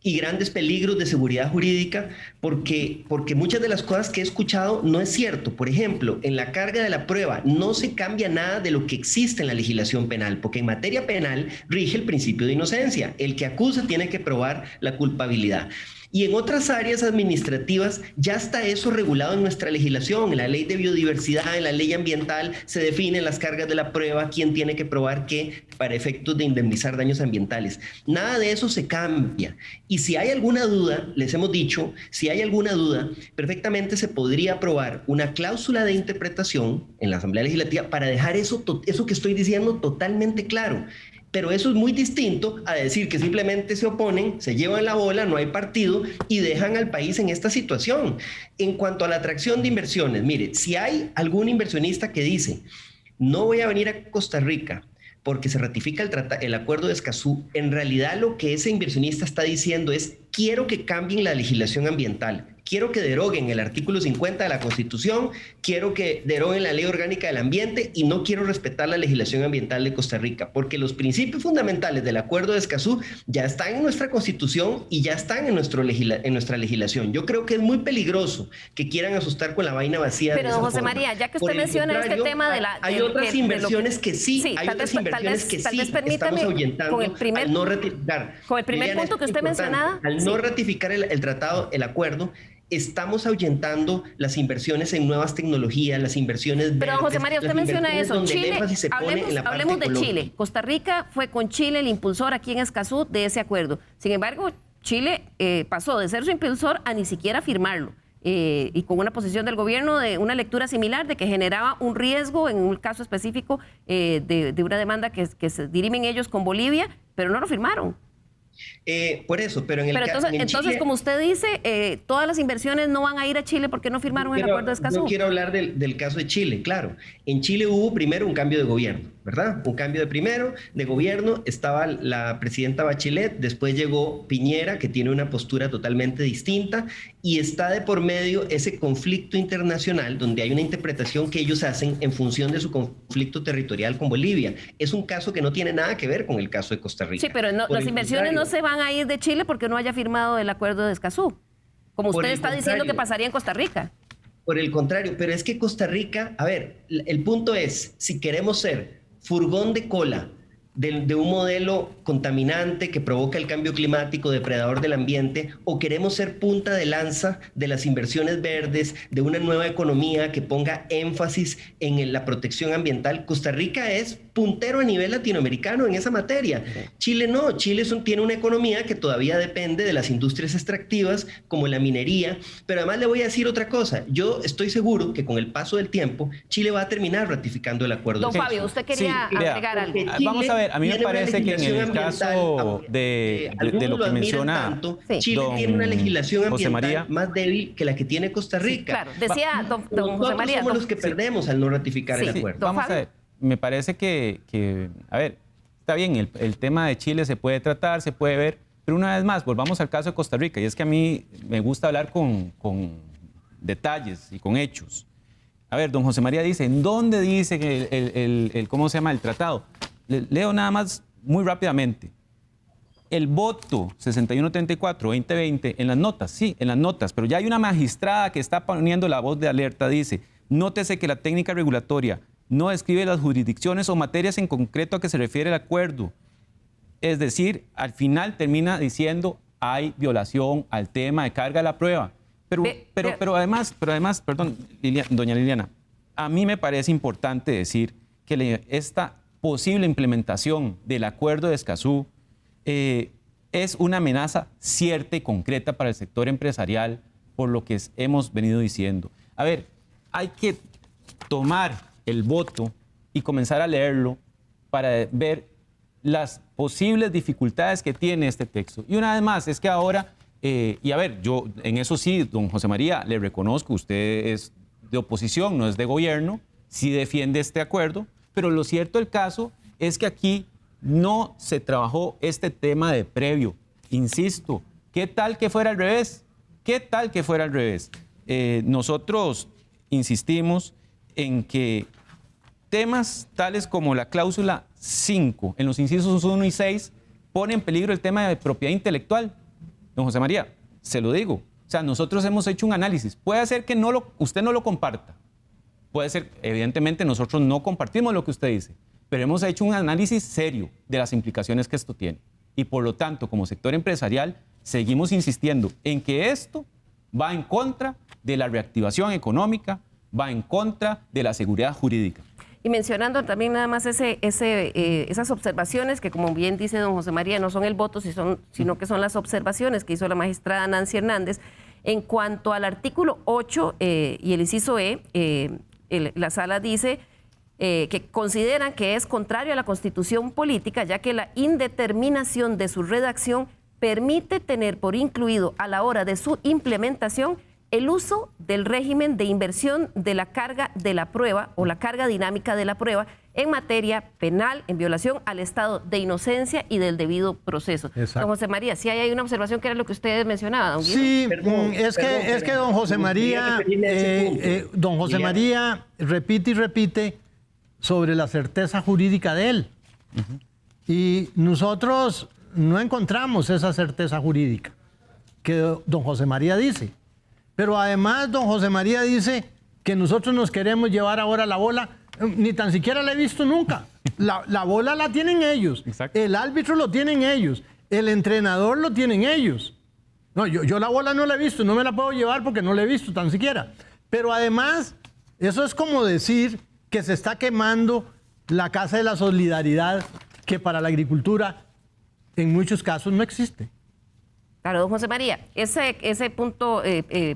y grandes peligros de seguridad jurídica, porque muchas de las cosas que he escuchado no es cierto. Por ejemplo, en la carga de la prueba no se cambia nada de lo que existe en la legislación penal, porque en materia penal rige el principio de inocencia. El que acusa tiene que probar la culpabilidad. Y en otras áreas administrativas ya está eso regulado en nuestra legislación. En la ley de biodiversidad, en la ley ambiental, se definen las cargas de la prueba, quién tiene que probar qué para efectos de indemnizar daños ambientales. Nada de eso se cambia. Y si hay alguna duda, les hemos dicho, si hay alguna duda, perfectamente se podría aprobar una cláusula de interpretación en la Asamblea Legislativa para dejar eso que estoy diciendo totalmente claro. Pero eso es muy distinto a decir que simplemente se oponen, se llevan la bola, no hay partido y dejan al país en esta situación. En cuanto a la atracción de inversiones, mire, si hay algún inversionista que dice, no voy a venir a Costa Rica porque se ratifica el acuerdo de Escazú, en realidad lo que ese inversionista está diciendo es: quiero que cambien la legislación ambiental, quiero que deroguen el artículo 50 de la Constitución, quiero que deroguen la Ley Orgánica del Ambiente y no quiero respetar la legislación ambiental de Costa Rica, porque los principios fundamentales del acuerdo de Escazú ya están en nuestra Constitución y ya están en nuestra legislación. Yo creo que es muy peligroso que quieran asustar con la vaina vacía. Pero, don José María, ya que usted menciona este tema de la... Hay otras inversiones que sí, hay otras inversiones que sí estamos ahuyentando al no ratificar. Con el primer punto que usted mencionaba. Al no ratificar el tratado, el acuerdo, estamos ahuyentando las inversiones en nuevas tecnologías, las inversiones verdes. Pero, José María, usted menciona eso. Chile, hablemos de ecológica. Chile. Costa Rica fue con Chile el impulsor aquí en Escazú de ese acuerdo. Sin embargo, Chile pasó de ser su impulsor a ni siquiera firmarlo. Y con una posición del gobierno de una lectura similar de que generaba un riesgo en un caso específico de una demanda que se dirimen ellos con Bolivia, pero no lo firmaron. Por eso, pero en el caso entonces Chile, como usted dice, todas las inversiones no van a ir a Chile porque no firmaron el acuerdo de Escazú. Yo quiero hablar del caso de Chile, claro. En Chile hubo primero un cambio de gobierno, ¿verdad? Un cambio de gobierno, estaba la presidenta Bachelet, después llegó Piñera, que tiene una postura totalmente distinta, y está de por medio ese conflicto internacional donde hay una interpretación que ellos hacen en función de su conflicto territorial con Bolivia. Es un caso que no tiene nada que ver con el caso de Costa Rica. Sí, pero las inversiones no se van a ir de Chile porque no haya firmado el acuerdo de Escazú, como usted está diciendo que pasaría en Costa Rica. Por el contrario, pero es que Costa Rica, a ver, el punto es, si queremos ser furgón de cola de un modelo contaminante que provoca el cambio climático, depredador del ambiente, o queremos ser punta de lanza de las inversiones verdes, de una nueva economía que ponga énfasis en la protección ambiental, Costa Rica es puntero a nivel latinoamericano en esa materia. Chile no, Chile tiene una economía que todavía depende de las industrias extractivas como la minería, pero además le voy a decir otra cosa, yo estoy seguro que con el paso del tiempo Chile va a terminar ratificando el acuerdo. Don Fabio, usted quería agregar algo. Vamos a ver, a mí me parece que en el caso de lo que menciona Chile tiene una legislación ambiental más débil que la que tiene Costa Rica. Sí, claro, decía don José María. Somos los que perdemos al no ratificar el acuerdo. Vamos a ver, me parece que a ver, está bien, el tema de Chile se puede tratar, se puede ver, pero una vez más, volvamos al caso de Costa Rica, y es que a mí me gusta hablar con detalles y con hechos. A ver, don José María dice, ¿en dónde dice que ¿cómo se llama el tratado? Leo nada más muy rápidamente. El voto 6134-2020 en las notas, sí, en las notas, pero ya hay una magistrada que está poniendo la voz de alerta, dice, nótese que la técnica regulatoria no describe las jurisdicciones o materias en concreto a que se refiere el acuerdo. Es decir, al final termina diciendo hay violación al tema de carga de la prueba. Pero además, perdón, doña Liliana, a mí me parece importante decir que esta posible implementación del acuerdo de Escazú es una amenaza cierta y concreta para el sector empresarial, por lo que hemos venido diciendo. A ver, hay que tomar el voto y comenzar a leerlo para ver las posibles dificultades que tiene este texto. Y una vez más, es que ahora, y a ver, yo en eso sí, don José María, le reconozco, usted es de oposición, no es de gobierno, sí defiende este acuerdo, pero lo cierto del caso es que aquí no se trabajó este tema de previo. Insisto, ¿qué tal que fuera al revés? ¿Qué tal que fuera al revés? Nosotros insistimos en que temas tales como la cláusula 5 en los incisos 1 y 6 ponen en peligro el tema de propiedad intelectual. Don José María, se lo digo. O sea, nosotros hemos hecho un análisis. Puede ser que usted no lo comparta. Puede ser, evidentemente, nosotros no compartimos lo que usted dice, pero hemos hecho un análisis serio de las implicaciones que esto tiene. Y por lo tanto, como sector empresarial, seguimos insistiendo en que esto va en contra de la reactivación económica, va en contra de la seguridad jurídica. Y mencionando también nada más esas observaciones que, como bien dice don José María, no son el voto, sino que son las observaciones que hizo la magistrada Nancy Hernández. En cuanto al artículo 8 y el inciso la sala dice que consideran que es contrario a la Constitución política, ya que la indeterminación de su redacción permite tener por incluido a la hora de su implementación el uso del régimen de inversión de la carga de la prueba o la carga dinámica de la prueba, en materia penal en violación al estado de inocencia y del debido proceso. Exacto. Don José María, sí hay una observación que era lo que usted mencionaba, don Guido. Sí, es que don José María, María repite y repite sobre la certeza jurídica de él. Y nosotros no encontramos esa certeza jurídica que don José María dice. Pero además don José María dice que nosotros nos queremos llevar ahora la bola. Ni tan siquiera la he visto nunca. La bola la tienen ellos. Exacto. El árbitro lo tienen ellos. El entrenador lo tienen ellos. No, yo la bola no la he visto, no me la puedo llevar porque no la he visto tan siquiera. Pero además, eso es como decir que se está quemando la Casa de la Solidaridad, que para la agricultura en muchos casos no existe. Claro, don José María, ese punto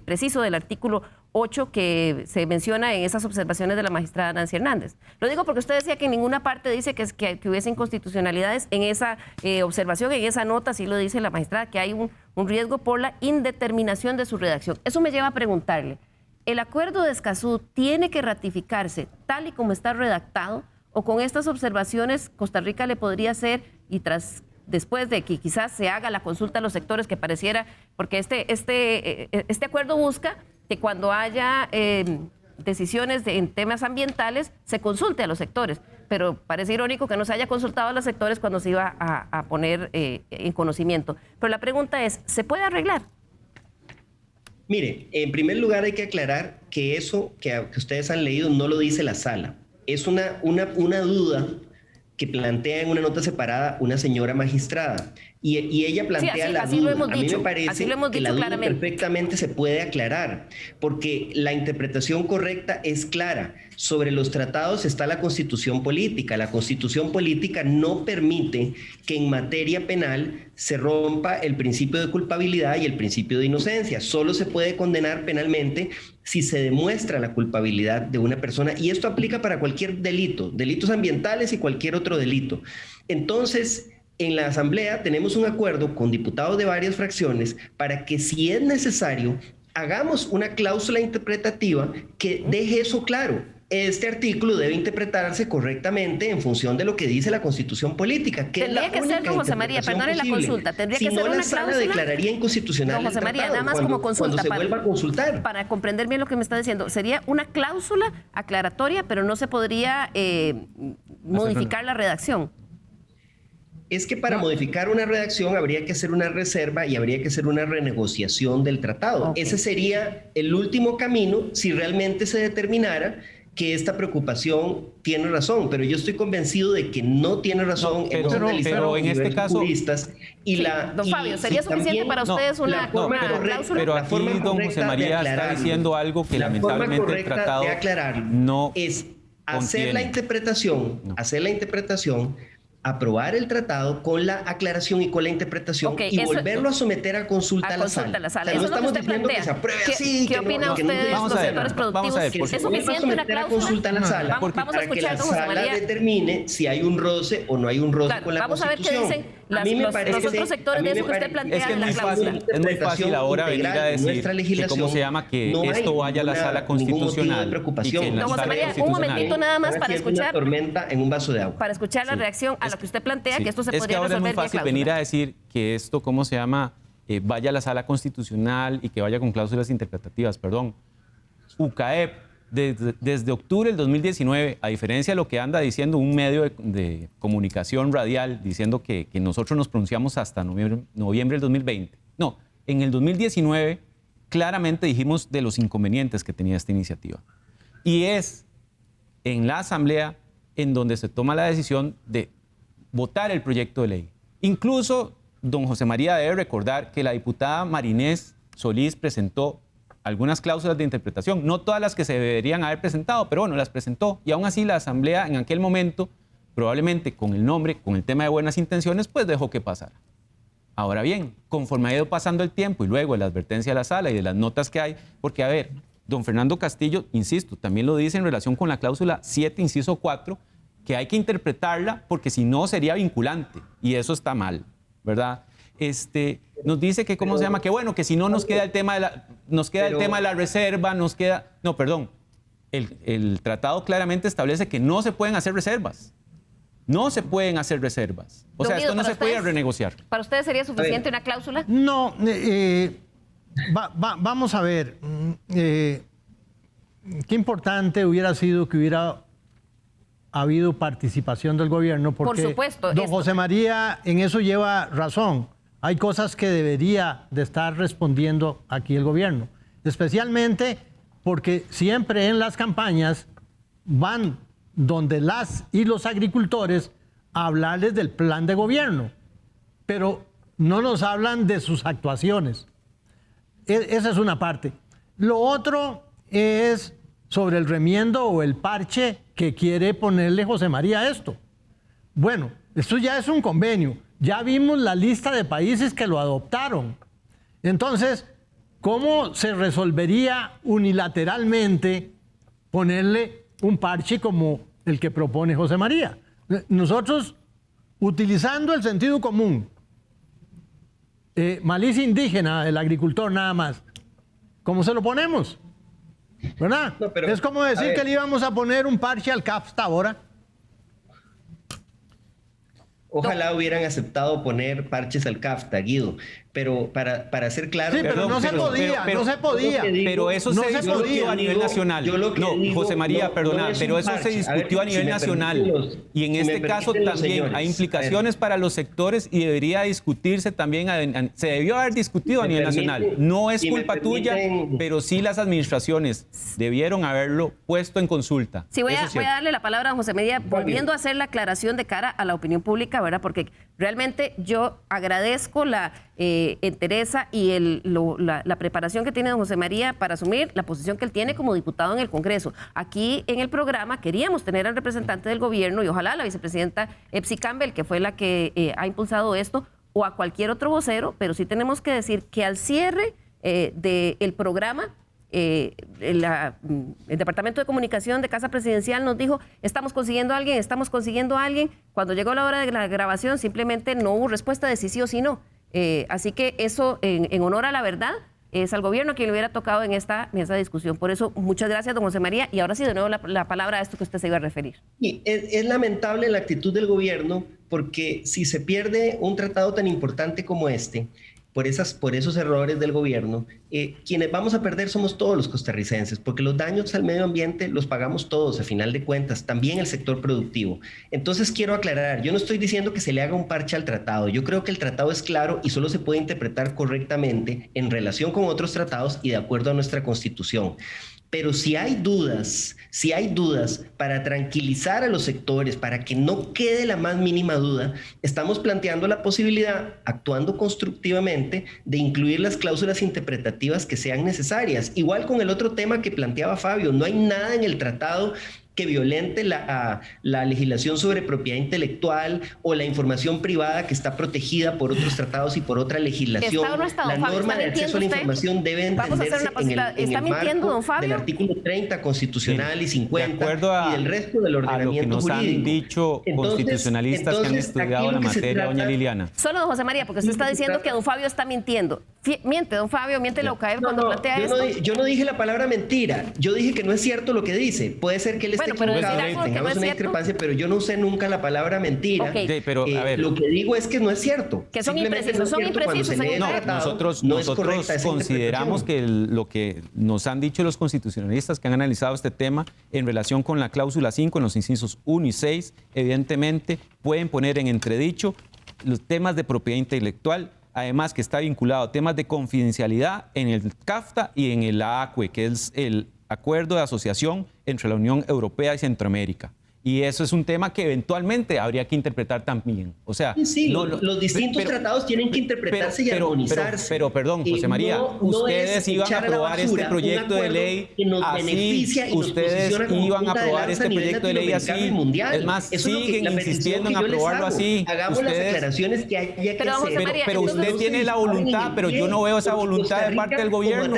preciso del artículo 8 que se menciona en esas observaciones de la magistrada Nancy Hernández. Lo digo porque usted decía que en ninguna parte dice que hubiese inconstitucionalidades. En esa observación, en esa nota, sí lo dice la magistrada, que hay un riesgo por la indeterminación de su redacción. Eso me lleva a preguntarle, ¿el acuerdo de Escazú tiene que ratificarse tal y como está redactado? ¿O con estas observaciones Costa Rica le podría hacer, y después de que quizás se haga la consulta a los sectores, que pareciera, porque este acuerdo busca que cuando haya decisiones en temas ambientales se consulte a los sectores, pero parece irónico que no se haya consultado a los sectores cuando se iba a poner en conocimiento. Pero la pregunta es, ¿se puede arreglar? Mire, en primer lugar hay que aclarar que eso que ustedes han leído no lo dice la sala. Es una duda que plantea en una nota separada una señora magistrada. Y ella plantea la duda. A mí me parece que la duda perfectamente se puede aclarar, porque la interpretación correcta es clara. Sobre los tratados está la Constitución política. La Constitución política no permite que en materia penal se rompa el principio de culpabilidad y el principio de inocencia. Solo se puede condenar penalmente si se demuestra la culpabilidad de una persona, y esto aplica para cualquier delito, delitos ambientales y cualquier otro delito. Entonces, en la Asamblea tenemos un acuerdo con diputados de varias fracciones para que, si es necesario, hagamos una cláusula interpretativa que deje eso claro. Este artículo debe interpretarse correctamente en función de lo que dice la Constitución política, que tendría es la que ser, don José María, perdone la consulta, tendría que ser una cláusula. Si no, la sala declararía inconstitucional el tratado, nada más como consulta, se vuelva a consultar. Para comprender bien lo que me está diciendo, sería una cláusula aclaratoria, pero no se podría modificar la redacción. Es que para modificar una redacción habría que hacer una reserva y habría que hacer una renegociación del tratado. Okay. Ese sería el último camino si realmente se determinara que esta preocupación tiene razón, pero yo estoy convencido de que no tiene razón. Pero en este caso, juristas y don Fabio, ¿sería suficiente para ustedes una cláusula? Pero aquí don José María está diciendo algo que lamentablemente el tratado no es hacer la interpretación, aprobar el tratado con la aclaración y con la interpretación, y volverlo a someter a consulta a la sala. O sea, no estamos diciendo que se apruebe así. ¿Qué opinan ustedes, los sectores productivos? ¿Es suficiente una cláusula? A la sala para que la sala determine si hay un roce o no hay un roce con la Constitución. Vamos a ver qué dicen los otros sectores de eso que usted plantea en la cláusula. Es muy fácil ahora venir a decir que cómo se llama que esto vaya a la sala constitucional. Don José María, un momentito nada más para escuchar. Tormenta en un vaso de agua. Para escuchar la reacción a lo que usted plantea, que esto se podría resolver. Es que ahora es muy fácil venir a decir que esto, ¿cómo se llama? Vaya a la sala constitucional y que vaya con cláusulas interpretativas. Perdón. UCAEP, desde octubre del 2019, a diferencia de lo que anda diciendo un medio de comunicación radial, diciendo que nosotros nos pronunciamos hasta noviembre del 2020. No, en el 2019 claramente dijimos de los inconvenientes que tenía esta iniciativa. Y es en la Asamblea en donde se toma la decisión de votar el proyecto de ley. Incluso don José María debe recordar que la diputada Marinés Solís presentó algunas cláusulas de interpretación, no todas las que se deberían haber presentado, pero bueno, las presentó, y aún así la Asamblea en aquel momento, probablemente con el nombre, con el tema de buenas intenciones, pues dejó que pasara. Ahora bien, conforme ha ido pasando el tiempo y luego de la advertencia de la sala y de las notas que hay, porque a ver, don Fernando Castillo, insisto, también lo dice en relación con la cláusula 7, inciso 4, que hay que interpretarla porque si no sería vinculante, y eso está mal, ¿verdad? Nos dice que, ¿cómo se llama? Que bueno, que si no nos queda el tema de la, tema de la reserva, nos queda... No, perdón. el tratado claramente establece que no se pueden hacer reservas. No se pueden hacer reservas. O sea, esto no se puede renegociar. ¿Para ustedes sería suficiente una cláusula? No, vamos a ver. Qué importante hubiera sido que hubiera habido participación del gobierno, porque por supuesto, don José María en eso lleva razón. Hay cosas que debería de estar respondiendo aquí el gobierno, especialmente porque siempre en las campañas van donde las y los agricultores a hablarles del plan de gobierno, pero no nos hablan de sus actuaciones. Esa es una parte. Lo otro es sobre el remiendo o el parche que quiere ponerle José María a esto. Bueno, esto ya es un convenio. Ya vimos la lista de países que lo adoptaron. Entonces, ¿cómo se resolvería unilateralmente ponerle un parche como el que propone José María? Nosotros, utilizando el sentido común, malicia indígena, el agricultor nada más, ¿cómo se lo ponemos? ¿Verdad? No, pero, es como decir que le íbamos a poner un parche al CAFTA ahora. Ojalá hubieran aceptado poner parches al CAFTA, Guido, pero para ser claro... Sí, pero no se podía. Pero eso se discutió a nivel nacional. José María, perdona, pero eso se discutió a nivel nacional. Y en este caso también hay implicaciones para los sectores y debería discutirse también, se debió haber discutido a nivel nacional. No es culpa tuya, pero sí las administraciones debieron haberlo puesto en consulta. Sí, voy a darle la palabra a José María, volviendo a hacer la aclaración de cara a la opinión pública, ¿verdad? Porque realmente yo agradezco la entereza y la preparación que tiene don José María para asumir la posición que él tiene como diputado en el Congreso. Aquí en el programa queríamos tener al representante del gobierno y ojalá la vicepresidenta Epsi Campbell, que fue la que ha impulsado esto, o a cualquier otro vocero, pero sí tenemos que decir que al cierre del programa, el Departamento de Comunicación de Casa Presidencial nos dijo, estamos consiguiendo a alguien. Cuando llegó la hora de la grabación simplemente no hubo respuesta de sí o sí no. Así que eso, en honor a la verdad, es al gobierno quien le hubiera tocado en esta discusión. Por eso, muchas gracias, don José María. Y ahora sí, de nuevo, la palabra a esto que usted se iba a referir. Y es lamentable la actitud del gobierno, porque si se pierde un tratado tan importante como este, por esos errores del gobierno, quienes vamos a perder somos todos los costarricenses, porque los daños al medio ambiente los pagamos todos, a final de cuentas, también el sector productivo. Entonces quiero aclarar, yo no estoy diciendo que se le haga un parche al tratado, yo creo que el tratado es claro y solo se puede interpretar correctamente en relación con otros tratados y de acuerdo a nuestra Constitución. Pero si hay dudas, para tranquilizar a los sectores, para que no quede la más mínima duda, estamos planteando la posibilidad, actuando constructivamente, de incluir las cláusulas interpretativas que sean necesarias. Igual con el otro tema que planteaba Fabio, no hay nada en el tratado que violente la legislación sobre propiedad intelectual o la información privada que está protegida por otros tratados y por otra legislación. La norma de acceso a la información debe entenderse en el marco del artículo 30 constitucional y 50 y del resto del ordenamiento jurídico. A lo que nos han dicho constitucionalistas que han estudiado la materia, doña Liliana. Solo don José María, porque usted está diciendo que don Fabio está mintiendo. Miente, don Fabio, miente la UCAEF cuando plantea esto. Yo no dije la palabra mentira, yo dije que no es cierto lo que dice. Puede ser que él esté equivocado, tengamos una discrepancia, pero yo no usé nunca la palabra mentira. Okay, pero, a ver, lo que digo es que no es cierto. Que son imprecisos, nosotros consideramos que lo que nos han dicho los constitucionalistas que han analizado este tema en relación con la cláusula 5 en los incisos 1 y 6, evidentemente pueden poner en entredicho los temas de propiedad intelectual, además que está vinculado a temas de confidencialidad en el CAFTA y en el AACUE, que es el Acuerdo de Asociación entre la Unión Europea y Centroamérica. Y eso es un tema que eventualmente habría que interpretar también. O sea, sí, los distintos tratados tienen que interpretarse y armonizarse. Pero perdón, José María, ustedes iban a aprobar este proyecto de ley así. Ustedes iban a aprobar este proyecto de ley así. Es más, siguen insistiendo en aprobarlo así. Hagamos las aclaraciones que haya que hacer. Pero usted tiene la voluntad, pero yo no veo esa voluntad de parte del gobierno.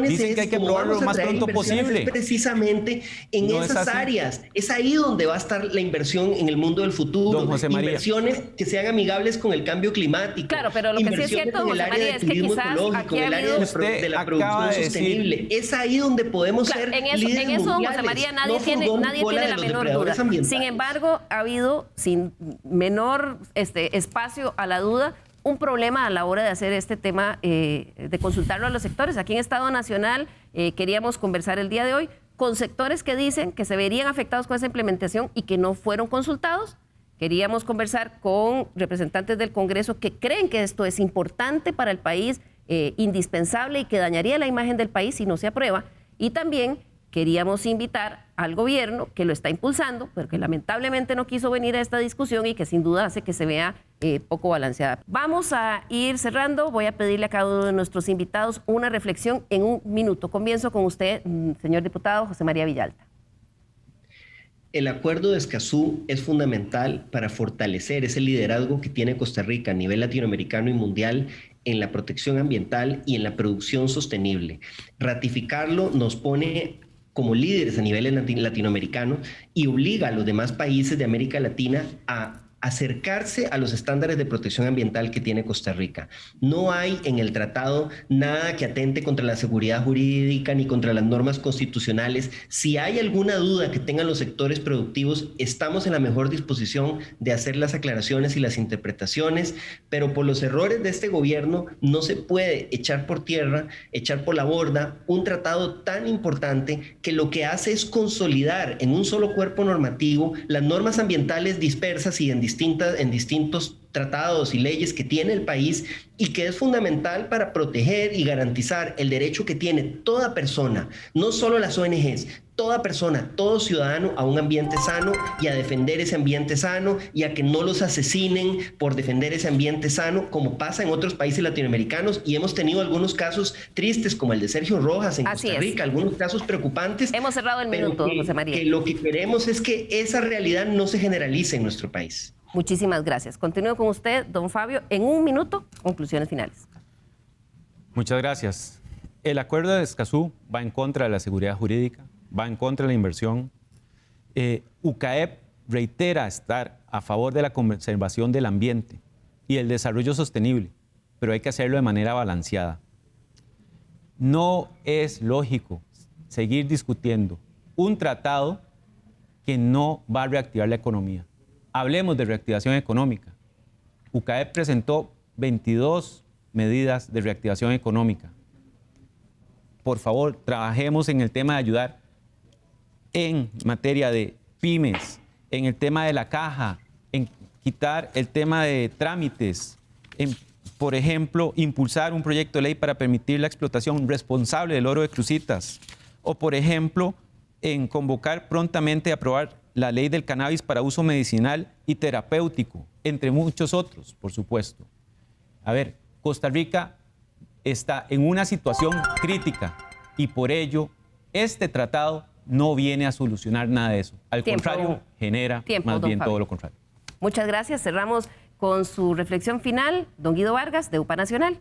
Dicen que hay que aprobarlo lo más pronto posible. Precisamente en esas áreas. Es ahí donde donde va a estar la inversión en el mundo del futuro. Don José María. Inversiones que sean amigables con el cambio climático. Claro, pero lo que sí es cierto, don José María, es que quizás aquí ha habido... de la producción sostenible. Es ahí donde podemos ser líderes en eso, don José María, nadie tiene la menor duda. Sin embargo, ha habido, sin menor espacio a la duda, un problema a la hora de hacer este tema, de consultarlo a los sectores. Aquí en Estado Nacional queríamos conversar el día de hoy con sectores que dicen que se verían afectados con esa implementación y que no fueron consultados. Queríamos conversar con representantes del Congreso que creen que esto es importante para el país, indispensable y que dañaría la imagen del país si no se aprueba. Y también queríamos invitar al gobierno que lo está impulsando, pero que lamentablemente no quiso venir a esta discusión y que sin duda hace que se vea poco balanceada. Vamos a ir cerrando. Voy a pedirle a cada uno de nuestros invitados una reflexión en un minuto. Comienzo con usted, señor diputado José María Villalta. El acuerdo de Escazú es fundamental para fortalecer ese liderazgo que tiene Costa Rica a nivel latinoamericano y mundial en la protección ambiental y en la producción sostenible. Ratificarlo nos pone como líderes a nivel latinoamericano y obliga a los demás países de América Latina a acercarse a los estándares de protección ambiental que tiene Costa Rica. No hay en el tratado nada que atente contra la seguridad jurídica ni contra las normas constitucionales. Si hay alguna duda que tengan los sectores productivos, estamos en la mejor disposición de hacer las aclaraciones y las interpretaciones, pero por los errores de este gobierno no se puede echar por tierra, echar por la borda un tratado tan importante que lo que hace es consolidar en un solo cuerpo normativo las normas ambientales dispersas y en distintos tratados y leyes que tiene el país y que es fundamental para proteger y garantizar el derecho que tiene toda persona, no solo las ONGs, toda persona, todo ciudadano a un ambiente sano y a defender ese ambiente sano y a que no los asesinen por defender ese ambiente sano, como pasa en otros países latinoamericanos, y hemos tenido algunos casos tristes como el de Sergio Rojas en Costa Rica, algunos casos preocupantes. Hemos cerrado el minuto, José María. Que lo que queremos es que esa realidad no se generalice en nuestro país. Muchísimas gracias. Continúo con usted, don Fabio, en un minuto, conclusiones finales. Muchas gracias. El acuerdo de Escazú va en contra de la seguridad jurídica, va en contra de la inversión. UCAEP reitera estar a favor de la conservación del ambiente y el desarrollo sostenible, pero hay que hacerlo de manera balanceada. No es lógico seguir discutiendo un tratado que no va a reactivar la economía. Hablemos de reactivación económica. UCAEP presentó 22 medidas de reactivación económica. Por favor, trabajemos en el tema de ayudar en materia de pymes, en el tema de la caja, en quitar el tema de trámites, en, por ejemplo, impulsar un proyecto de ley para permitir la explotación responsable del oro de crucitas, o por ejemplo, en convocar prontamente a aprobar la ley del cannabis para uso medicinal y terapéutico, entre muchos otros, por supuesto. A ver, Costa Rica está en una situación crítica y por ello este tratado no viene a solucionar nada de eso. Al contrario, genera más bien todo lo contrario. Muchas gracias. Cerramos con su reflexión final, don Guido Vargas, de UPA Nacional.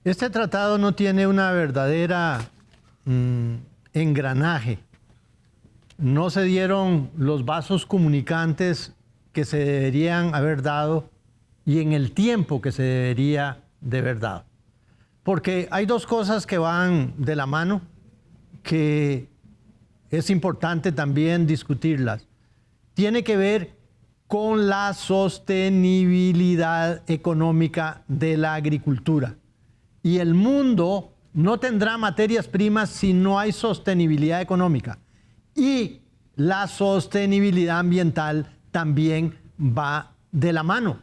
Este tratado no tiene una verdadera engranaje. No se dieron los vasos comunicantes que se deberían haber dado y en el tiempo que se debería de haber dado. Porque hay dos cosas que van de la mano que es importante también discutirlas. Tiene que ver con la sostenibilidad económica de la agricultura. Y el mundo no tendrá materias primas si no hay sostenibilidad económica. Y la sostenibilidad ambiental también va de la mano,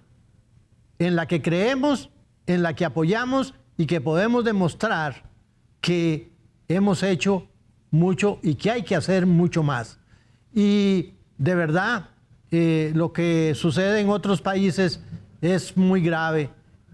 en la que creemos, en la que apoyamos y que podemos demostrar que hemos hecho mucho y que hay que hacer mucho más. Y de verdad, lo que sucede en otros países es muy grave,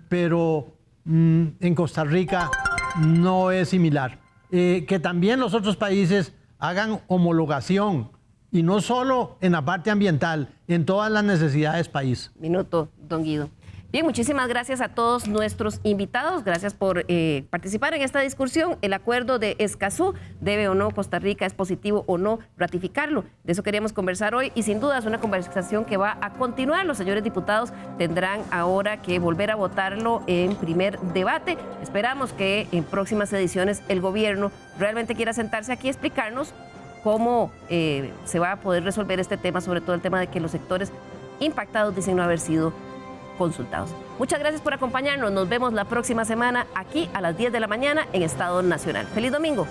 pero en Costa Rica no es similar. Que también los otros países hagan homologación, y no solo en la parte ambiental, en todas las necesidades país. Minuto, don Guido. Bien, muchísimas gracias a todos nuestros invitados. Gracias por participar en esta discusión. El acuerdo de Escazú, ¿debe o no Costa Rica, es positivo o no ratificarlo? De eso queríamos conversar hoy y sin duda es una conversación que va a continuar. Los señores diputados tendrán ahora que volver a votarlo en primer debate. Esperamos que en próximas ediciones el gobierno realmente quiera sentarse aquí y explicarnos cómo se va a poder resolver este tema, sobre todo el tema de que los sectores impactados dicen no haber sido consultados. Muchas gracias por acompañarnos. Nos vemos la próxima semana aquí a las 10 de la mañana en Estado Nacional. ¡Feliz domingo!